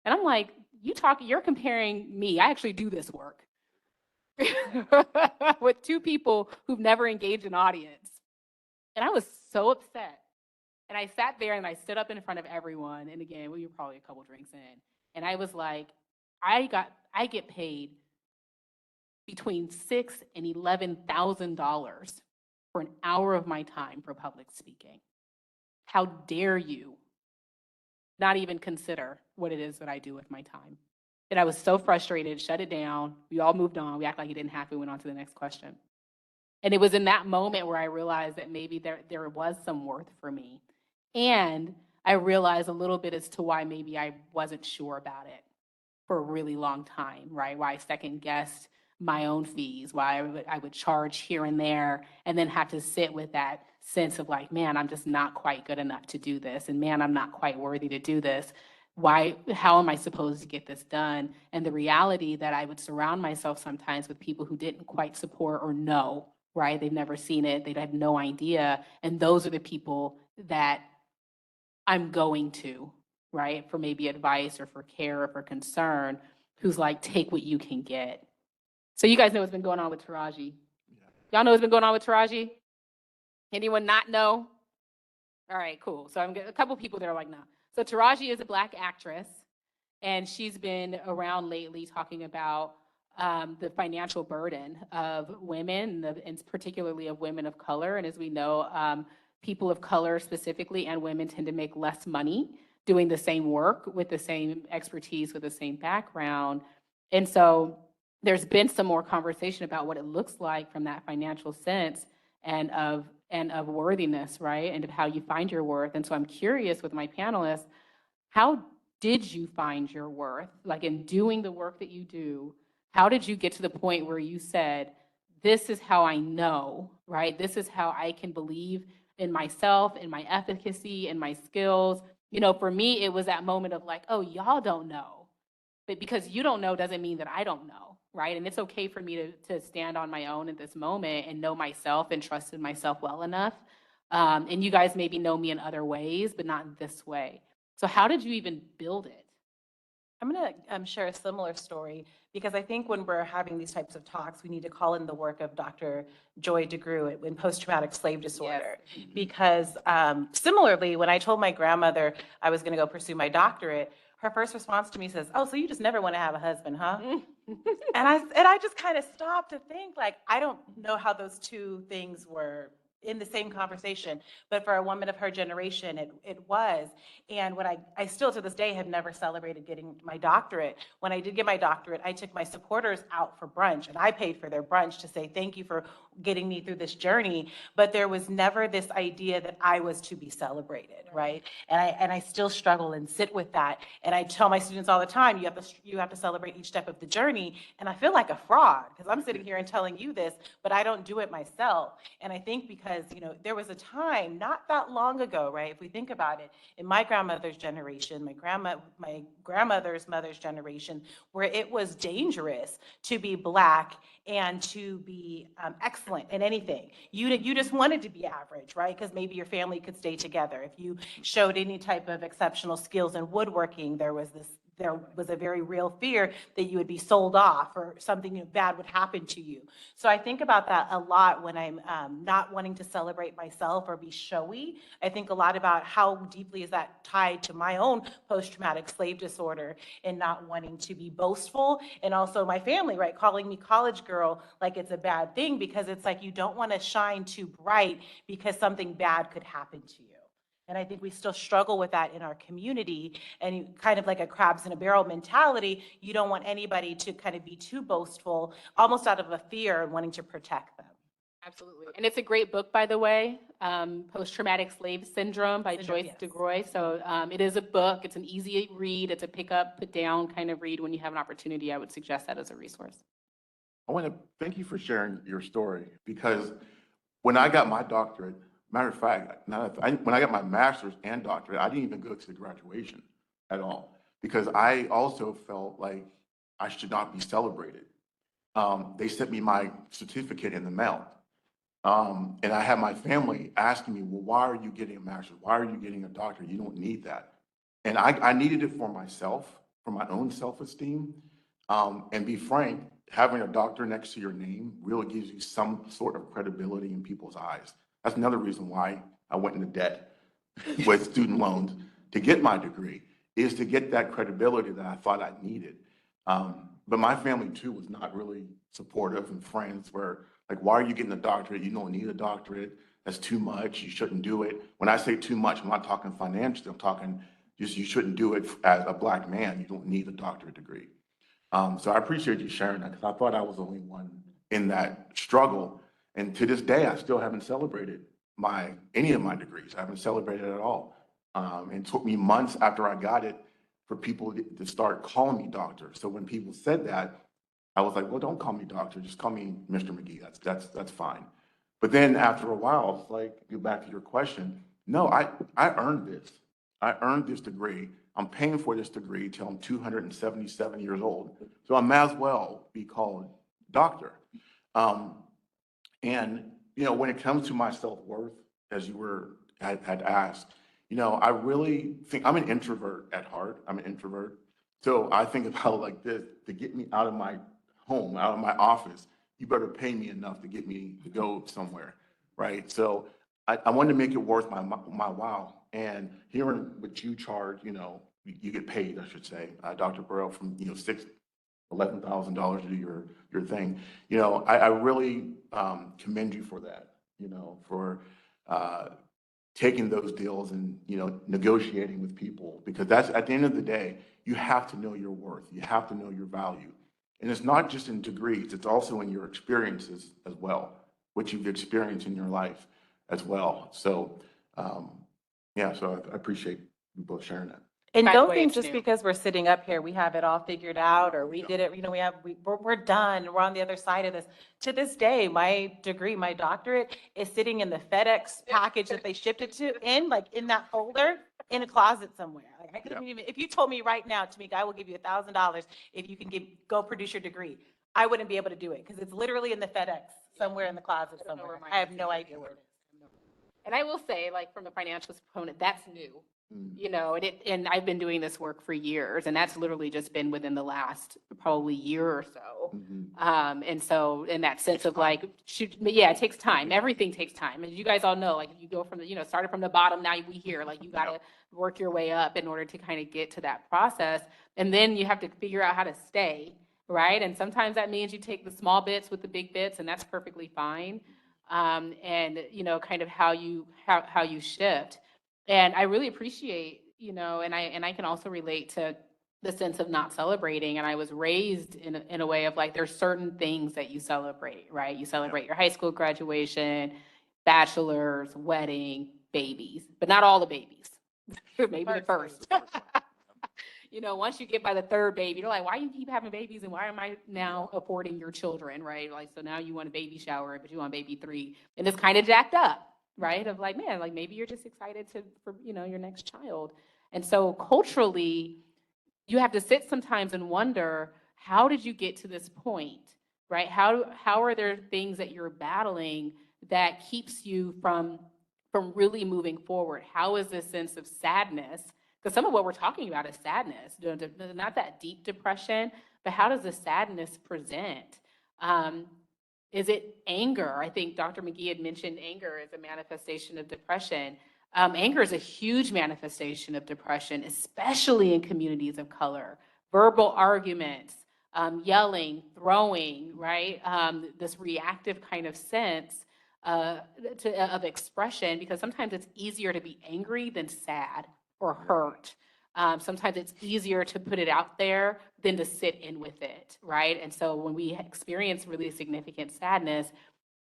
And I'm like, you're comparing me. I actually do this work with two people who've never engaged an audience. And I was so upset. And I sat there and I stood up in front of everyone. And again, we were probably a couple drinks in. And I was like, I get paid between $6,000 and $11,000 for an hour of my time for public speaking. How dare you not even consider what it is that I do with my time? And I was so frustrated, shut it down. We all moved on. We act like it didn't happen. We went on to the next question. And it was in that moment where I realized that maybe there was some worth for me. And I realized a little bit as to why maybe I wasn't sure about it for a really long time, right? Why I second guessed my own fees, why I would charge here and there, and then have to sit with that sense of like, man, I'm just not quite good enough to do this. And man, I'm not quite worthy to do this. How am I supposed to get this done? And the reality that I would surround myself sometimes with people who didn't quite support or know, right? They've never seen it. They'd have no idea. And those are the people that I'm going to, right? For maybe advice or for care or for concern, who's like, take what you can get. So you guys know what's been going on with Taraji. Y'all know what's been going on with Taraji? Anyone not know? All right, cool. So I'm getting a couple people that are like, no. So Taraji is a Black actress, and she's been around lately talking about the financial burden of women, and particularly of women of color. And as we know, people of color specifically and women tend to make less money doing the same work with the same expertise, with the same background. And so there's been some more conversation about what it looks like from that financial sense and of worthiness, right? And of how you find your worth. And so I'm curious with my panelists, how did you find your worth? Like, in doing the work that you do, how did you get to the point where you said, this is how I know, right? This is how I can believe in myself, in my efficacy, in my skills. You know, for me, it was that moment of like, oh, y'all don't know. But because you don't know doesn't mean that I don't know, right? And it's okay for me to stand on my own at this moment and know myself and trust in myself well enough. And you guys maybe know me in other ways, but not this way. So how did you even build it? I'm going to share a similar story, because I think when we're having these types of talks, we need to call in the work of Dr. Joy DeGruy in post-traumatic slave disorder. Because similarly, when I told my grandmother I was going to go pursue my doctorate, her first response to me says, "Oh, so you just never want to have a husband, huh?" And I just kind of stopped to think, like, I don't know how those two things were in the same conversation, but for a woman of her generation, it was. And when I still to this day have never celebrated getting my doctorate. When I did get my doctorate, I took my supporters out for brunch, and I paid for their brunch to say thank you for getting me through this journey. But there was never this idea that I was to be celebrated, right? And I still struggle and sit with that. And I tell my students all the time, you have to celebrate each step of the journey. And I feel like a fraud because I'm sitting here and telling you this, but I don't do it myself. And I think because, there was a time not that long ago, right? If we think about it, in my grandmother's generation, my grandmother's mother's generation, where it was dangerous to be Black and to be excellent in anything. You just wanted to be average, right? Because maybe your family could stay together. If you showed any type of exceptional skills in woodworking, there was a very real fear that you would be sold off or something bad would happen to you. So I think about that a lot when I'm not wanting to celebrate myself or be showy. I think a lot about how deeply is that tied to my own post-traumatic slave disorder and not wanting to be boastful. And also my family, right, calling me college girl like it's a bad thing because it's like you don't want to shine too bright because something bad could happen to you. And I think we still struggle with that in our community, and kind of like a crabs in a barrel mentality. You don't want anybody to kind of be too boastful, almost out of a fear and wanting to protect them. Absolutely. And it's a great book, by the way, Post-Traumatic Slave Syndrome by Joyce Yes. DeGroy. So it is a book. It's an easy read. It's a pick up, put down kind of read. When you have an opportunity, I would suggest that as a resource. I want to thank you for sharing your story because when I got my doctorate, matter of fact, when I got my master's and doctorate, I didn't even go to the graduation at all because I also felt like I should not be celebrated. They sent me my certificate in the mail. And I had my family asking me, well, why are you getting a master's? Why are you getting a doctorate? You don't need that. And I needed it for myself, for my own self-esteem. And be frank, having a doctor next to your name really gives you some sort of credibility in people's eyes. That's another reason why I went into debt with student loans to get my degree, is to get that credibility that I thought I needed. But my family too was not really supportive, and friends were like, why are you getting a doctorate? You don't need a doctorate. That's too much. You shouldn't do it. When I say too much, I'm not talking financially. I'm talking just you shouldn't do it as a Black man. You don't need a doctorate degree. So I appreciate you sharing that because I thought I was the only one in that struggle. And to this day, I still haven't celebrated any of my degrees. I haven't celebrated at all. It took me months after I got it for people to start calling me doctor. So when people said that, I was like, well, don't call me doctor, just call me Mr. McGee. That's fine. But then after a while, it's like, go back to your question. No, I earned this. I earned this degree. I'm paying for this degree till I'm 277 years old. So I might as well be called doctor. And, when it comes to my self-worth, as you had asked, I really think I'm an introvert at heart. I'm an introvert. So I think about it like this: to get me out of my home, out of my office, you better pay me enough to get me to go somewhere, right? So I wanted to make it worth my while. And hearing what you charge, you get paid, I should say, Dr. Burrell, from, $11,000 to do your thing. I really commend you for that, for taking those deals and, negotiating with people, because that's, at the end of the day, you have to know your worth. You have to know your value. And it's not just in degrees, it's also in your experiences as well, what you've experienced in your life as well. So, so I appreciate you both sharing that. And By the don't way, think it's just new. because we're sitting up here, we have it all figured out, or we did it, we're done, we're on the other side of this. To this day, my degree, my doctorate is sitting in the FedEx package that they shipped it in that folder in a closet somewhere. Like, I couldn't even, if you told me right now, Tamieka, I will give you $1,000 if you can go produce your degree, I wouldn't be able to do it because it's literally in the FedEx somewhere in the closet I don't know somewhere. where mine I have is no either. idea where it is. And I will say, from the financial component, that's new. You know, and I've been doing this work for years, and that's literally just been within the last probably year or so. And so in that sense of like, yeah, it takes time. Everything takes time. As you guys all know, like you go from the, you know, started from the bottom, now we here, like you got to work your way up in order to kind of get to that process. And then you have to figure out how to stay, right? And sometimes that means you take the small bits with the big bits, and that's perfectly fine. And, you know, kind of how you shift. And I really appreciate, you know, and I can also relate to the sense of not celebrating. And I was raised in a way of like, there's certain things that you celebrate, right? You celebrate your high school graduation, bachelor's, wedding, babies, but not all the babies. Maybe the first. You know, once you get by the third baby, you're like, why you keep having babies and why am I now affording your children, right? Like, so now you want a baby shower, but you want baby 3. And it's kind of jacked up, right? Of like, man, like maybe you're just excited for, you know, your next child. And so culturally, you have to sit sometimes and wonder, how did you get to this point, right? How are there things that you're battling that keeps you from really moving forward? How is this sense of sadness? Because some of what we're talking about is sadness, not that deep depression, but how does the sadness present? Is it anger? I think Dr. McGee had mentioned anger as a manifestation of depression. Anger is a huge manifestation of depression, especially in communities of color. Verbal arguments, yelling, throwing, right? This reactive kind of sense of expression, because sometimes it's easier to be angry than sad or hurt. Sometimes it's easier to put it out there than to sit in with it, right? And so when we experience really significant sadness,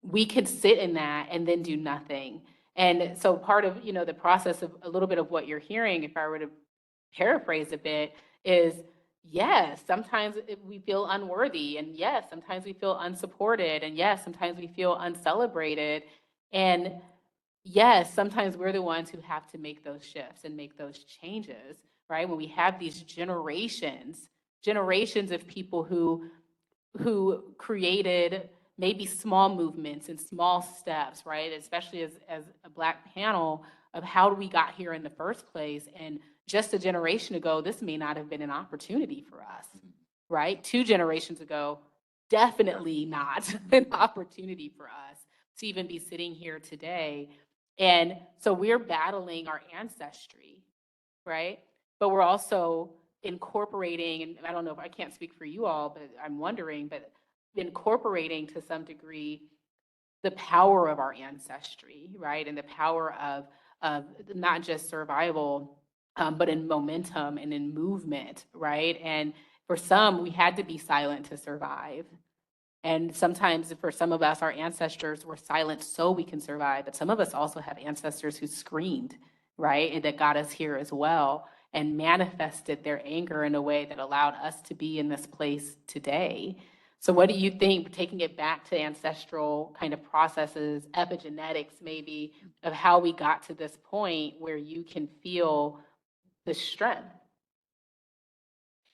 we can sit in that and then do nothing. And so part of, you know, the process of a little bit of what you're hearing, if I were to paraphrase a bit, is yes, sometimes we feel unworthy, and yes, sometimes we feel unsupported, and yes, sometimes we feel uncelebrated. And yes, sometimes we're the ones who have to make those shifts and make those changes, right? When we have these generations of people who created maybe small movements and small steps, right? Especially as a Black panel, of how we got here in the first place. And just a generation ago, this may not have been an opportunity for us, right? 2 generations ago, definitely not an opportunity for us to even be sitting here today. And so we're battling our ancestry, right? But we're also incorporating, and I don't know if I can't speak for you all, but I'm wondering, but incorporating to some degree the power of our ancestry, right? And the power of not just survival, but in momentum and in movement, right? And for some, we had to be silent to survive. And sometimes for some of us, our ancestors were silent so we can survive, but some of us also have ancestors who screamed, right? And that got us here as well, and manifested their anger in a way that allowed us to be in this place today. So what do you think, taking it back to ancestral kind of processes, epigenetics maybe, of how we got to this point where you can feel the strength?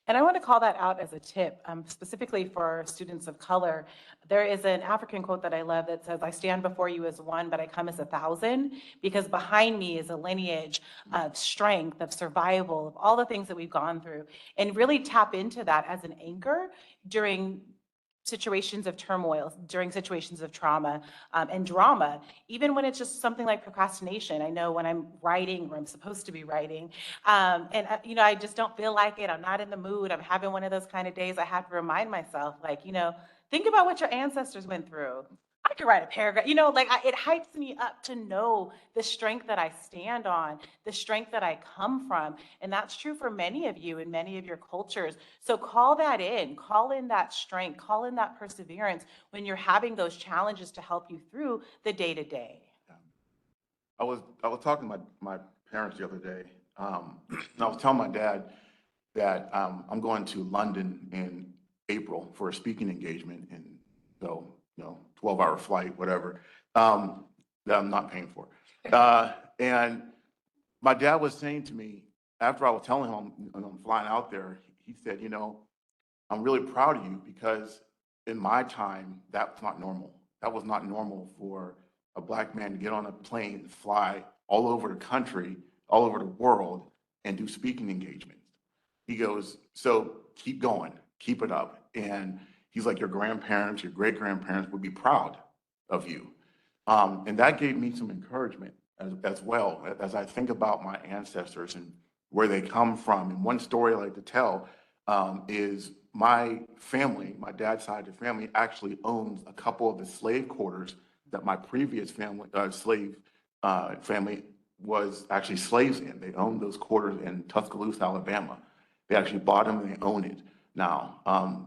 And I want to call that out as a tip, specifically for students of color. There is an African quote that I love that says, "I stand before you as one, but I come as 1,000," because behind me is a lineage of strength, of survival, of all the things that we've gone through, and really tap into that as an anchor during situations of turmoil, during situations of trauma and drama, even when it's just something like procrastination. I know when I'm writing, or I'm supposed to be writing, you know, I just don't feel like it. I'm not in the mood. I'm having one of those kind of days. I have to remind myself, like, you know, think about what your ancestors went through. I could write a paragraph, you know, like it hypes me up to know the strength that I stand on, the strength that I come from. And that's true for many of you in many of your cultures. So call that in, call in that strength, call in that perseverance when you're having those challenges to help you through the day to day. I was talking to my parents the other day. And I was telling my dad that I'm going to London in April for a speaking engagement, and so, you know, 12-hour flight, whatever, that I'm not paying for. And my dad was saying to me, after I was telling him I'm flying out there, he said, you know, I'm really proud of you, because in my time, that's not normal. That was not normal for a Black man to get on a plane and fly all over the country all over the world and do speaking engagements. He goes, so keep going, keep it up. And he's like, your grandparents, your great-grandparents would be proud of you. And that gave me some encouragement as well, as I think about my ancestors and where they come from. And one story I like to tell is my family, my dad's side of the family, actually owns a couple of the slave quarters that my previous family, family was actually slaves in. They owned those quarters in Tuscaloosa, Alabama. They actually bought them and they own it now.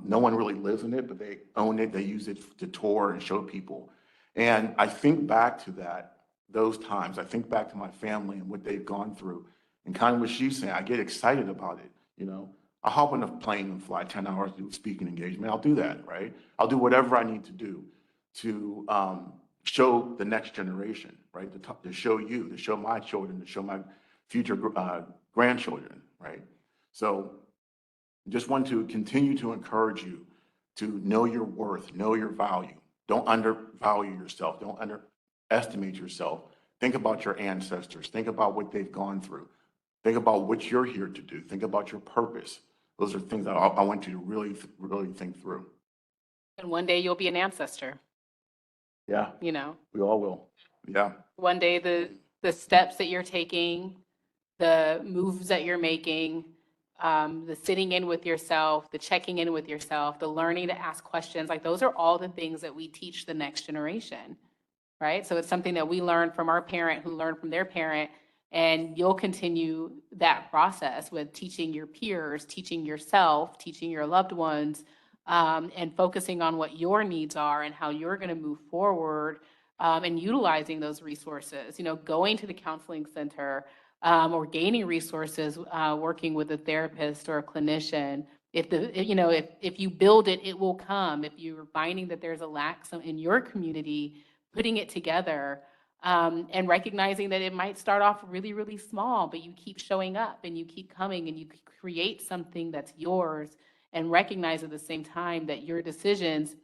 No one really lives in it, but they own it. They use it to tour and show people. And I think back to those times. I think back to my family and what they've gone through. And kind of what she's saying, I get excited about it, you know. I'll hop on a plane and fly 10 hours to do a speaking engagement. I'll do that, right? I'll do whatever I need to do to show the next generation, right? To show you, to show my children, to show my future grandchildren, right? So just want to continue to encourage you to know your worth, know your value. Don't undervalue yourself. Don't underestimate yourself. Think about your ancestors. Think about what they've gone through. Think about what you're here to do. Think about your purpose. Those are things that I want you to really, really think through. And one day you'll be an ancestor, Yeah, you know. we all will. Yeah. One day the steps that you're taking, the moves that you're making, the sitting in with yourself, the checking in with yourself, the learning to ask questions, like those are all the things that we teach the next generation, right? So it's something that we learn from our parent who learned from their parent, and you'll continue that process with teaching your peers, teaching yourself, teaching your loved ones, and focusing on what your needs are and how you're going to move forward, and utilizing those resources, you know, going to the counseling center, or gaining resources, working with a therapist or a clinician. If you build it, it will come. If you're finding that there's a lack in your community, putting it together, and recognizing that it might start off really, really small, but you keep showing up and you keep coming and you create something that's yours, and recognize at the same time that your decisions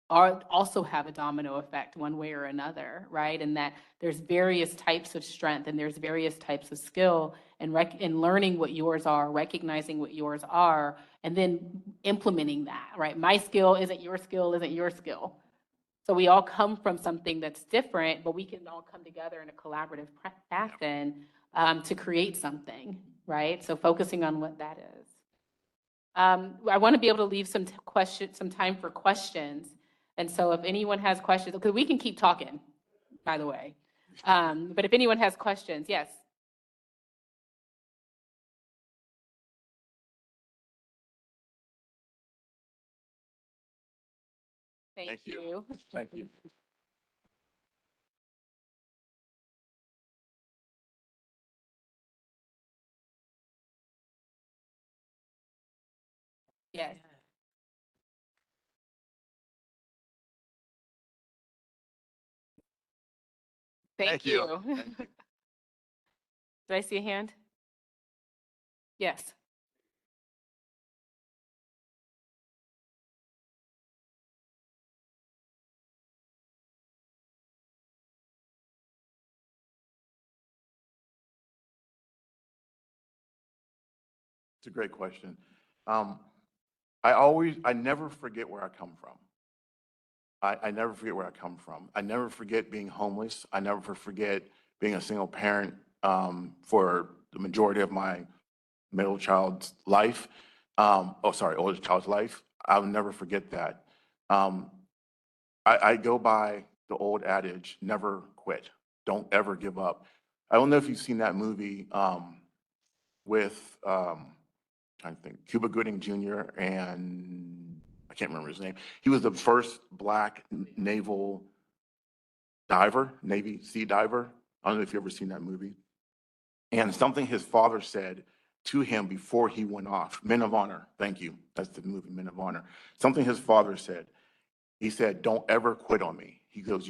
also have a domino effect one way or another, right? And that there's various types of strength and there's various types of skill, and learning what yours are, recognizing what yours are, and then implementing that, right? My skill isn't your skill, isn't your skill. So we all come from something that's different, but we can all come together in a collaborative fashion to create something, right? So focusing on what that is. I want to be able to leave some time for questions. And so if anyone has questions, because we can keep talking, by the way. But if anyone has questions, yes. Thank you. Thank you. Yes. Thank you. Did I see a hand? Yes. It's a great question. I never forget where I come from. I never forget where I come from. I never forget being homeless. I never forget being a single parent for the majority of my oldest child's life. I'll never forget that. I go by the old adage, never quit. Don't ever give up. I don't know if you've seen that movie with, trying to think, Cuba Gooding Jr. and I can't remember his name. He was the first Black naval diver, Navy sea diver. I don't know if you've ever seen that movie. And something his father said to him before he went off, Men of Honor, thank you. That's the movie, Men of Honor. Something his father said, he said, don't ever quit on me. He goes,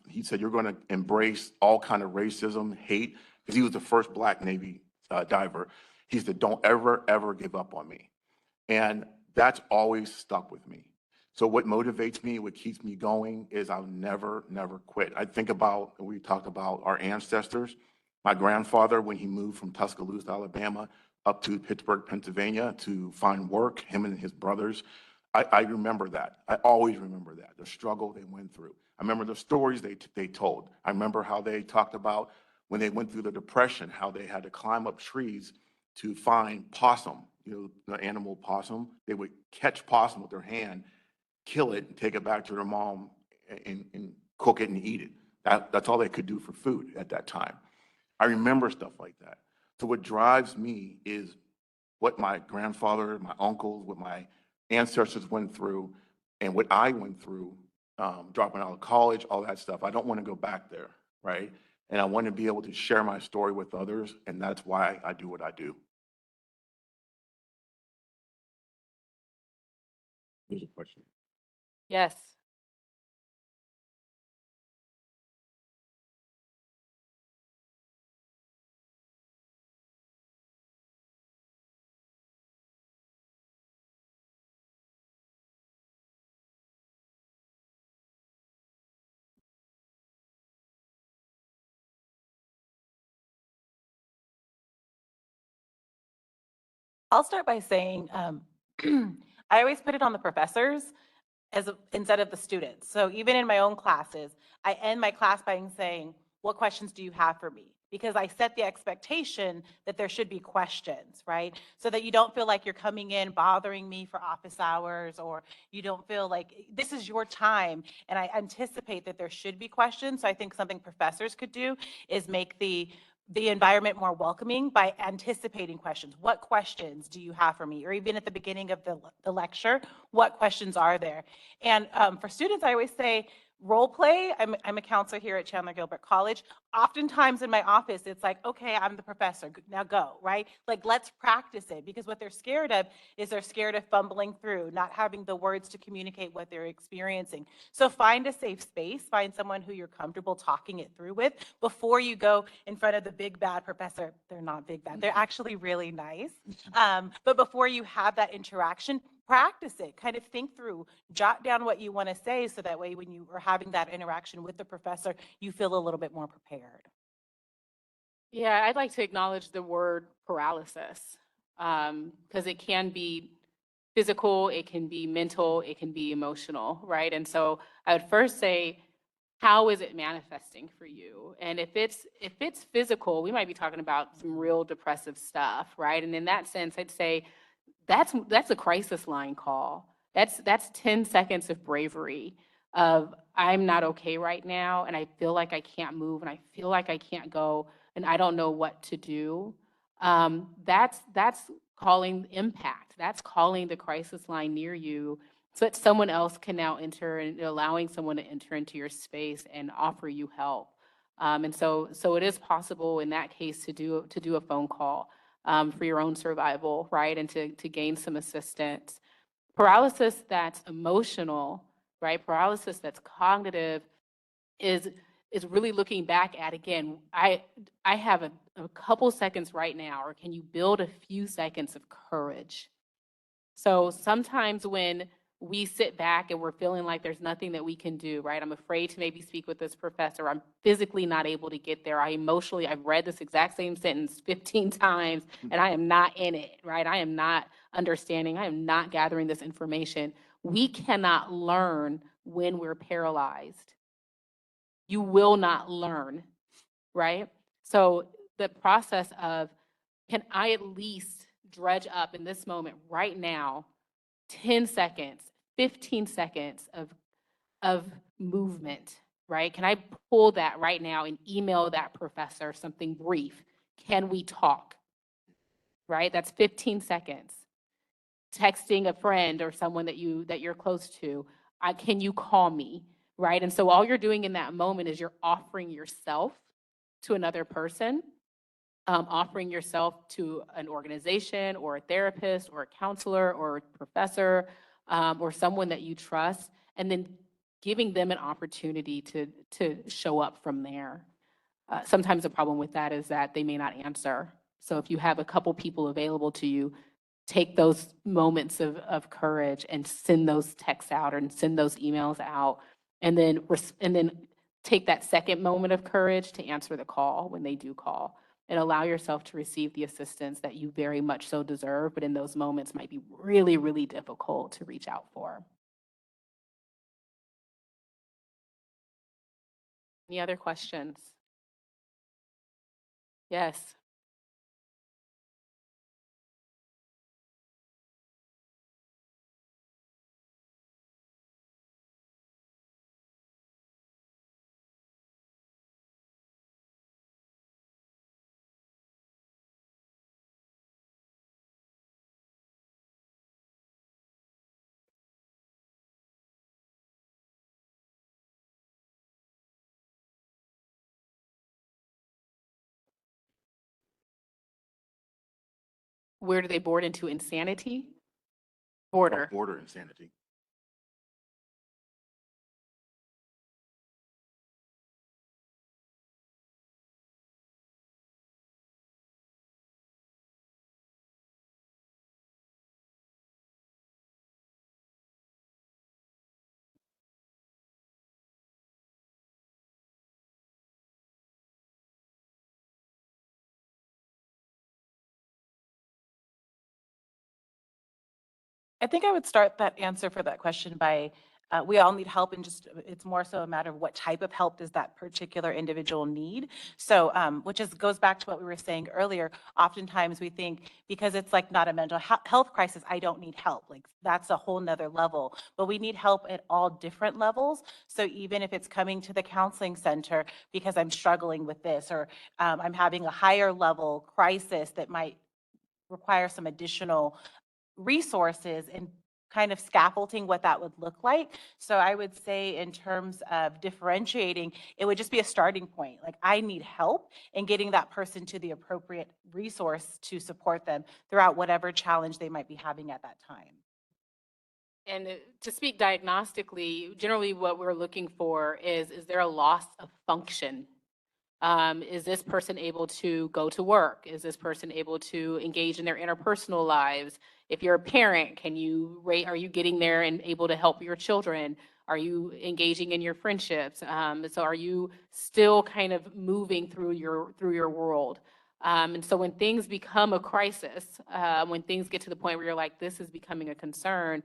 he said, you're gonna embrace all kind of racism, hate, because he was the first Black Navy diver. He said, don't ever give up on me. And that's always stuck with me. So what motivates me, what keeps me going is I'll never quit. I think about, we talked about our ancestors. My grandfather, when he moved from Tuscaloosa, Alabama, up to Pittsburgh, Pennsylvania to find work, him and his brothers, I remember that. I always remember that, the struggle they went through. I remember the stories they told. I remember how they talked about when they went through the Depression, how they had to climb up trees to find possum, the animal possum. They would catch possum with their hand, kill it, and take it back to their mom and cook it and eat it. That's all they could do for food at that time. I remember stuff like that. So what drives me is what my grandfather, my uncles, what my ancestors went through, and what I went through, dropping out of college, all that stuff. I don't want to go back there, right? And I want to be able to share my story with others, and that's why I do what I do. Here's a question. Yes. I'll start by saying, I always put it on the professors instead of the students. So even in my own classes, I end my class by saying, what questions do you have for me? Because I set the expectation that there should be questions, right? So that you don't feel like you're coming in bothering me for office hours, or you don't feel like this is your time. And I anticipate that there should be questions. So I think something professors could do is make the environment more welcoming by anticipating questions. What questions do you have for me? Or even at the beginning of the lecture, what questions are there? And for students, I always say, role play. I'm a counselor here at Chandler-Gilbert College. Oftentimes in my office, it's like, okay, I'm the professor, now go, right? Like, let's practice it, because what they're scared of is they're scared of fumbling through, not having the words to communicate what they're experiencing. So find a safe space, find someone who you're comfortable talking it through with before you go in front of the big bad professor. They're not big bad, they're actually really nice. But before you have that interaction, practice it, kind of think through, jot down what you want to say, so that way when you are having that interaction with the professor, you feel a little bit more prepared. Yeah, I'd like to acknowledge the word paralysis, because it can be physical, it can be mental, it can be emotional, right? And so I would first say, how is it manifesting for you? And if it's physical, we might be talking about some real depressive stuff, right? And in that sense, I'd say that's a crisis line call. That's 10 seconds of bravery of, I'm not okay right now, and I feel like I can't move, and I feel like I can't go, and I don't know what to do. That's calling impact. That's calling the crisis line near you, so that someone else can now enter, and allowing someone to enter into your space and offer you help. And so it is possible in that case to do a phone call for your own survival, right? And to gain some assistance. Paralysis that's emotional, right? Paralysis that's cognitive is really looking back at, again, I have a couple seconds right now, or can you build a few seconds of courage? So sometimes when we sit back and we're feeling like there's nothing that we can do, right? I'm afraid to maybe speak with this professor. I'm physically not able to get there. I've read this exact same sentence 15 times and I am not in it, right? I am not understanding. I am not gathering this information. We cannot learn when we're paralyzed. You will not learn, right? So the process of, can I at least dredge up in this moment right now 10 seconds, 15 seconds of movement, right? Can I pull that right now and email that professor something brief? Can we talk? Right? That's 15 seconds. Texting a friend or someone that you're close to, can you call me? Right? And so all you're doing in that moment is you're offering yourself to another person, offering yourself to an organization or a therapist or a counselor or a professor, or someone that you trust, and then giving them an opportunity to show up from there. Sometimes the problem with that is that they may not answer. So if you have a couple people available to you, take those moments of courage and send those texts out and send those emails out, and then take that second moment of courage to answer the call when they do call, and allow yourself to receive the assistance that you very much so deserve, but in those moments might be really, really difficult to reach out for. Any other questions? Yes. Where do they board into insanity? Border. Border insanity. I think I would start that answer for that question by, we all need help, and just, it's more so a matter of what type of help does that particular individual need. So, which goes back to what we were saying earlier. Oftentimes we think because it's like not a mental health crisis, I don't need help. Like that's a whole nother level, but we need help at all different levels. So even if it's coming to the counseling center because I'm struggling with this, or I'm having a higher level crisis that might require some additional resources and kind of scaffolding what that would look like. So I would say in terms of differentiating, it would just be a starting point. Like I need help in getting that person to the appropriate resource to support them throughout whatever challenge they might be having at that time. And to speak diagnostically, generally what we're looking for is there a loss of function? Is this person able to go to work? Is this person able to engage in their interpersonal lives? If you're a parent, are you getting there and able to help your children? Are you engaging in your friendships? So are you still kind of moving through your world? And so when things become a crisis, when things get to the point where you're like, this is becoming a concern,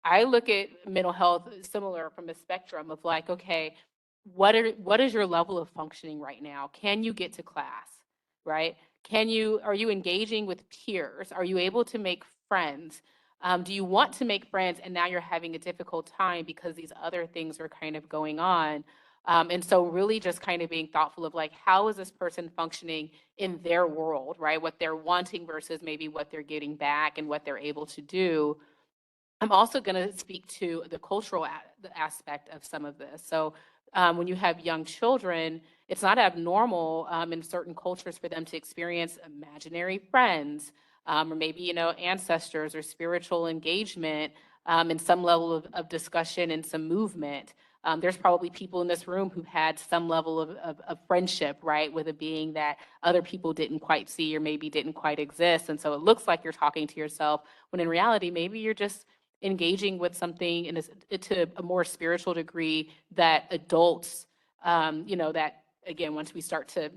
I look at mental health similar from a spectrum of like, okay, what is your level of functioning right now? Can you get to class, right? Are you engaging with peers? Are you able to make friends? Do you want to make friends and now you're having a difficult time because these other things are kind of going on? And so really just kind of being thoughtful of like, how is this person functioning in their world, right? What they're wanting versus maybe what they're getting back and what they're able to do. I'm also going to speak to the cultural aspect of some of this. So when you have young children, it's not abnormal in certain cultures for them to experience imaginary friends, or maybe, ancestors or spiritual engagement, and some level of discussion and some movement. There's probably people in this room who've had some level of friendship, right, with a being that other people didn't quite see or maybe didn't quite exist. And so it looks like you're talking to yourself, when in reality, maybe you're just engaging with something to a more spiritual degree that adults, that again, once we start to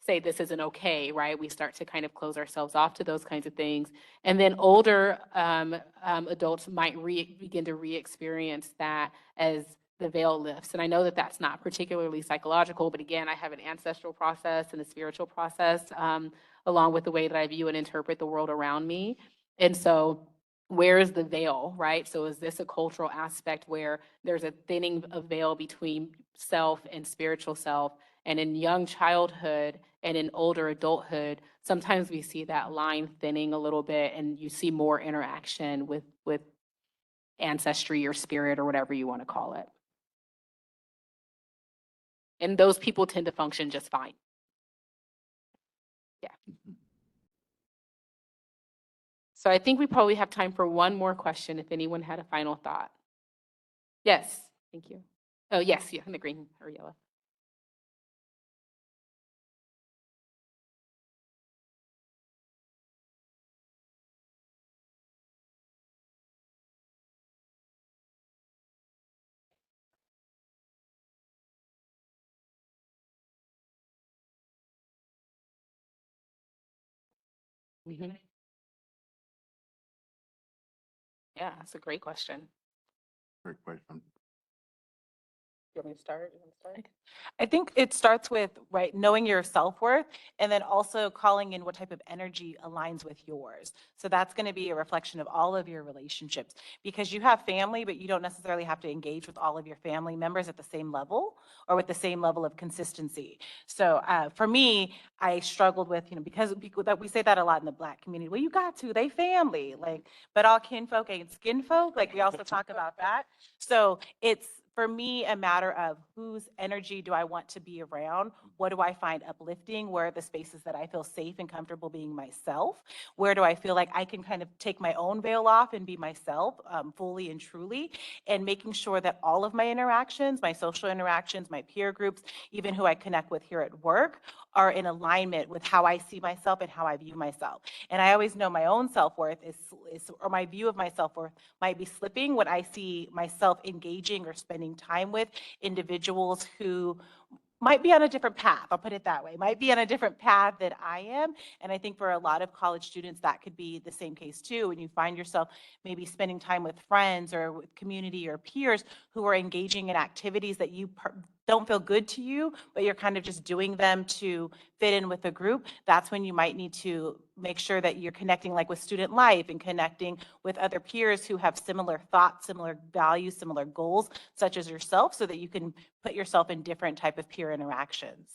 say this isn't okay, right, we start to kind of close ourselves off to those kinds of things. And then older adults might begin to re-experience that as the veil lifts. And I know that that's not particularly psychological, but again, I have an ancestral process and a spiritual process along with the way that I view and interpret the world around me. And so where is the veil, right? So is this a cultural aspect where there's a thinning of veil between self and spiritual self? And in young childhood and in older adulthood, sometimes we see that line thinning a little bit and you see more interaction with ancestry or spirit or whatever you want to call it. And those people tend to function just fine. Yeah. So I think we probably have time for one more question if anyone had a final thought. Yes, thank you. Oh, yes, yeah, in the green or yellow. Mhm. Yeah, that's a great question. Great question. You want me to start? You want to start? I think it starts with, right, knowing your self-worth and then also calling in what type of energy aligns with yours. So that's going to be a reflection of all of your relationships because you have family, but you don't necessarily have to engage with all of your family members at the same level or with the same level of consistency. So for me, I struggled with, because we say that a lot in the Black community. Well, you got to, they family, like, but all kinfolk ain't skinfolk. Like we also talk about that. So it's, for me, a matter of whose energy do I want to be around? What do I find uplifting? Where are the spaces that I feel safe and comfortable being myself? Where do I feel like I can kind of take my own veil off and be myself fully and truly? And making sure that all of my interactions, my social interactions, my peer groups, even who I connect with here at work, are in alignment with how I see myself and how I view myself. And I always know my own self-worth or my view of my self-worth might be slipping when I see myself engaging or spending time with individuals who might be on a different path. I'll put it that way, might be on a different path than I am. And I think for a lot of college students, that could be the same case too. When you find yourself maybe spending time with friends or with community or peers who are engaging in activities that don't feel good to you, but you're kind of just doing them to fit in with a group, that's when you might need to make sure that you're connecting like with student life and connecting with other peers who have similar thoughts, similar values, similar goals, such as yourself, so that you can put yourself in different type of peer interactions.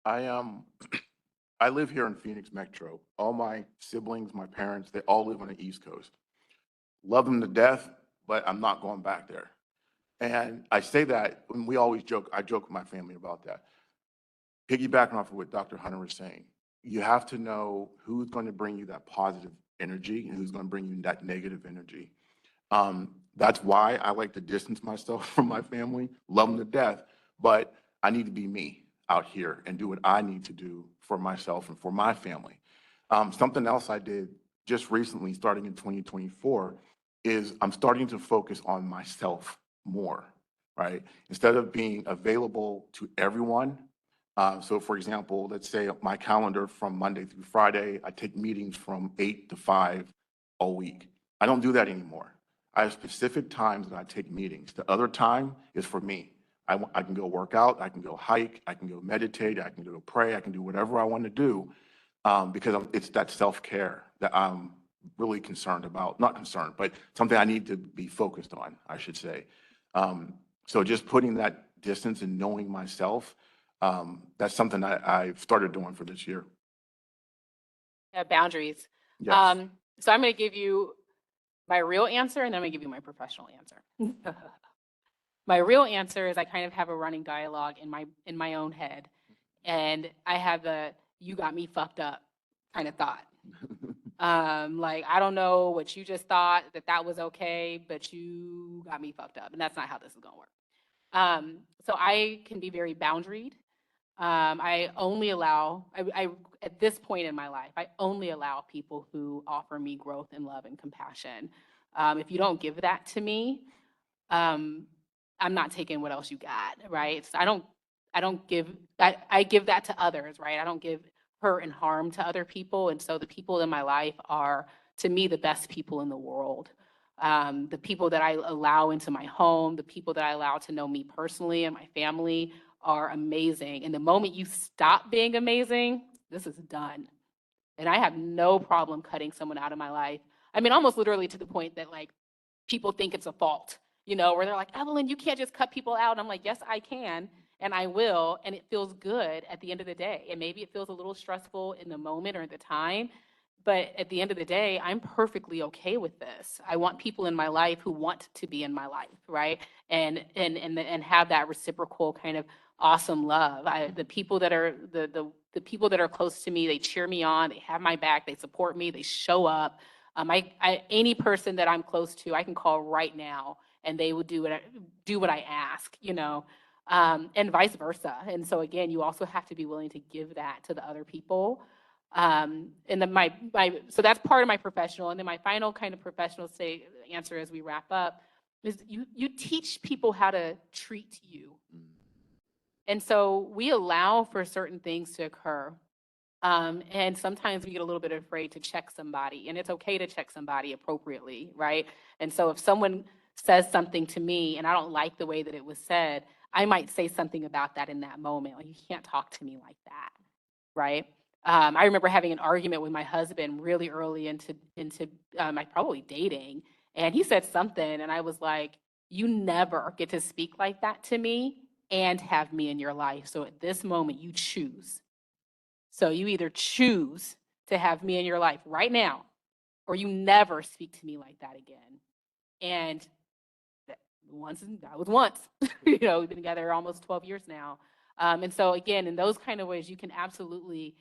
I live here in Phoenix Metro. All my siblings, my parents, they all live on the East Coast. Love them to death, but I'm not going back there. And I say that, and we always joke, I joke with my family about that. Piggybacking off of what Dr. Hunter was saying, you have to know who's going to bring you that positive energy and who's going to bring you that negative energy. That's why I like to distance myself from my family, love them to death, but I need to be me out here and do what I need to do for myself and for my family. Something else I did just recently, starting in 2024, is I'm starting to focus on myself more, right? Instead of being available to everyone. So for example, let's say my calendar from Monday through Friday, I take meetings from 8 to 5 all week. I don't do that anymore. I have specific times that I take meetings. The other time is for me. I can go work out, I can go hike, I can go meditate, I can go pray, I can do whatever I want to do because it's that self-care that I'm really concerned about. Not concerned, but something I need to be focused on, I should say. So just putting that distance and knowing myself, that's something I've started doing for this year. Yeah, boundaries. Yes. So I'm going to give you my real answer, and then I'm going to give you my professional answer. My real answer is I kind of have a running dialogue in my own head, and I have the "you got me fucked up" kind of thought. Like, I don't know what you just thought that was okay, but you got me fucked up, and that's not how this is going to work. So I can be very boundaried. I only allow, at this point in my life, I only allow people who offer me growth and love and compassion. If you don't give that to me, I'm not taking what else you got, right? So I give that to others, right? I don't give hurt and harm to other people. And so the people in my life are, to me, the best people in the world. The people that I allow into my home, the people that I allow to know me personally and my family are amazing. And the moment you stop being amazing, this is done. And I have no problem cutting someone out of my life. I mean, almost literally to the point that like people think it's a fault, where they're like, Evelyn, you can't just cut people out. And I'm like, yes, I can. And I will. And it feels good at the end of the day. And maybe it feels a little stressful in the moment or at the time. But at the end of the day, I'm perfectly okay with this. I want people in my life who want to be in my life, right? And have that reciprocal kind of awesome love. The people that are the people that are close to me, they cheer me on, they have my back, they support me, they show up. Any person that I'm close to, I can call right now, and they will do what I ask, and vice versa. And so again, you also have to be willing to give that to the other people. And then so that's part of my professional. And then my final kind of professional answer as we wrap up is you teach people how to treat you. And so we allow for certain things to occur. And sometimes we get a little bit afraid to check somebody, and it's okay to check somebody appropriately, right? And so if someone says something to me and I don't like the way that it was said, I might say something about that in that moment. Like, you can't talk to me like that, right? I remember having an argument with my husband really early into like probably dating, and he said something, and I was like, "You never get to speak like that to me and have me in your life. So at this moment, you choose. So you either choose to have me in your life right now, or you never speak to me like that again." And that was once. We've been together almost 12 years now. And so again, in those kind of ways, you can absolutely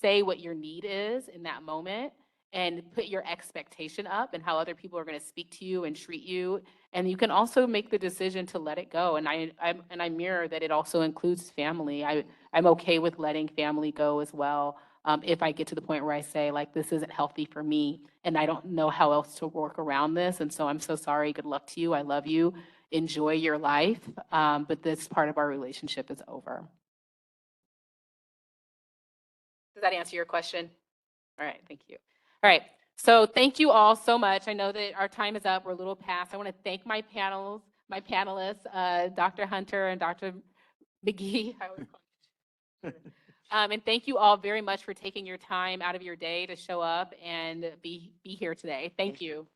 say what your need is in that moment and put your expectation up and how other people are going to speak to you and treat you. And you can also make the decision to let it go. And I mirror that it also includes family. I'm okay with letting family go as well. If I get to the point where I say, like, this isn't healthy for me and I don't know how else to work around this. And so I'm so sorry. Good luck to you. I love you. Enjoy your life. But this part of our relationship is over. Does that answer your question? All right. Thank you. All right. So thank you all so much. I know that our time is up. We're a little past. I want to thank my panelists, Dr. Hunter and Dr. McGee. I always call you. And thank you all very much for taking your time out of your day to show up and be here today. Thank you.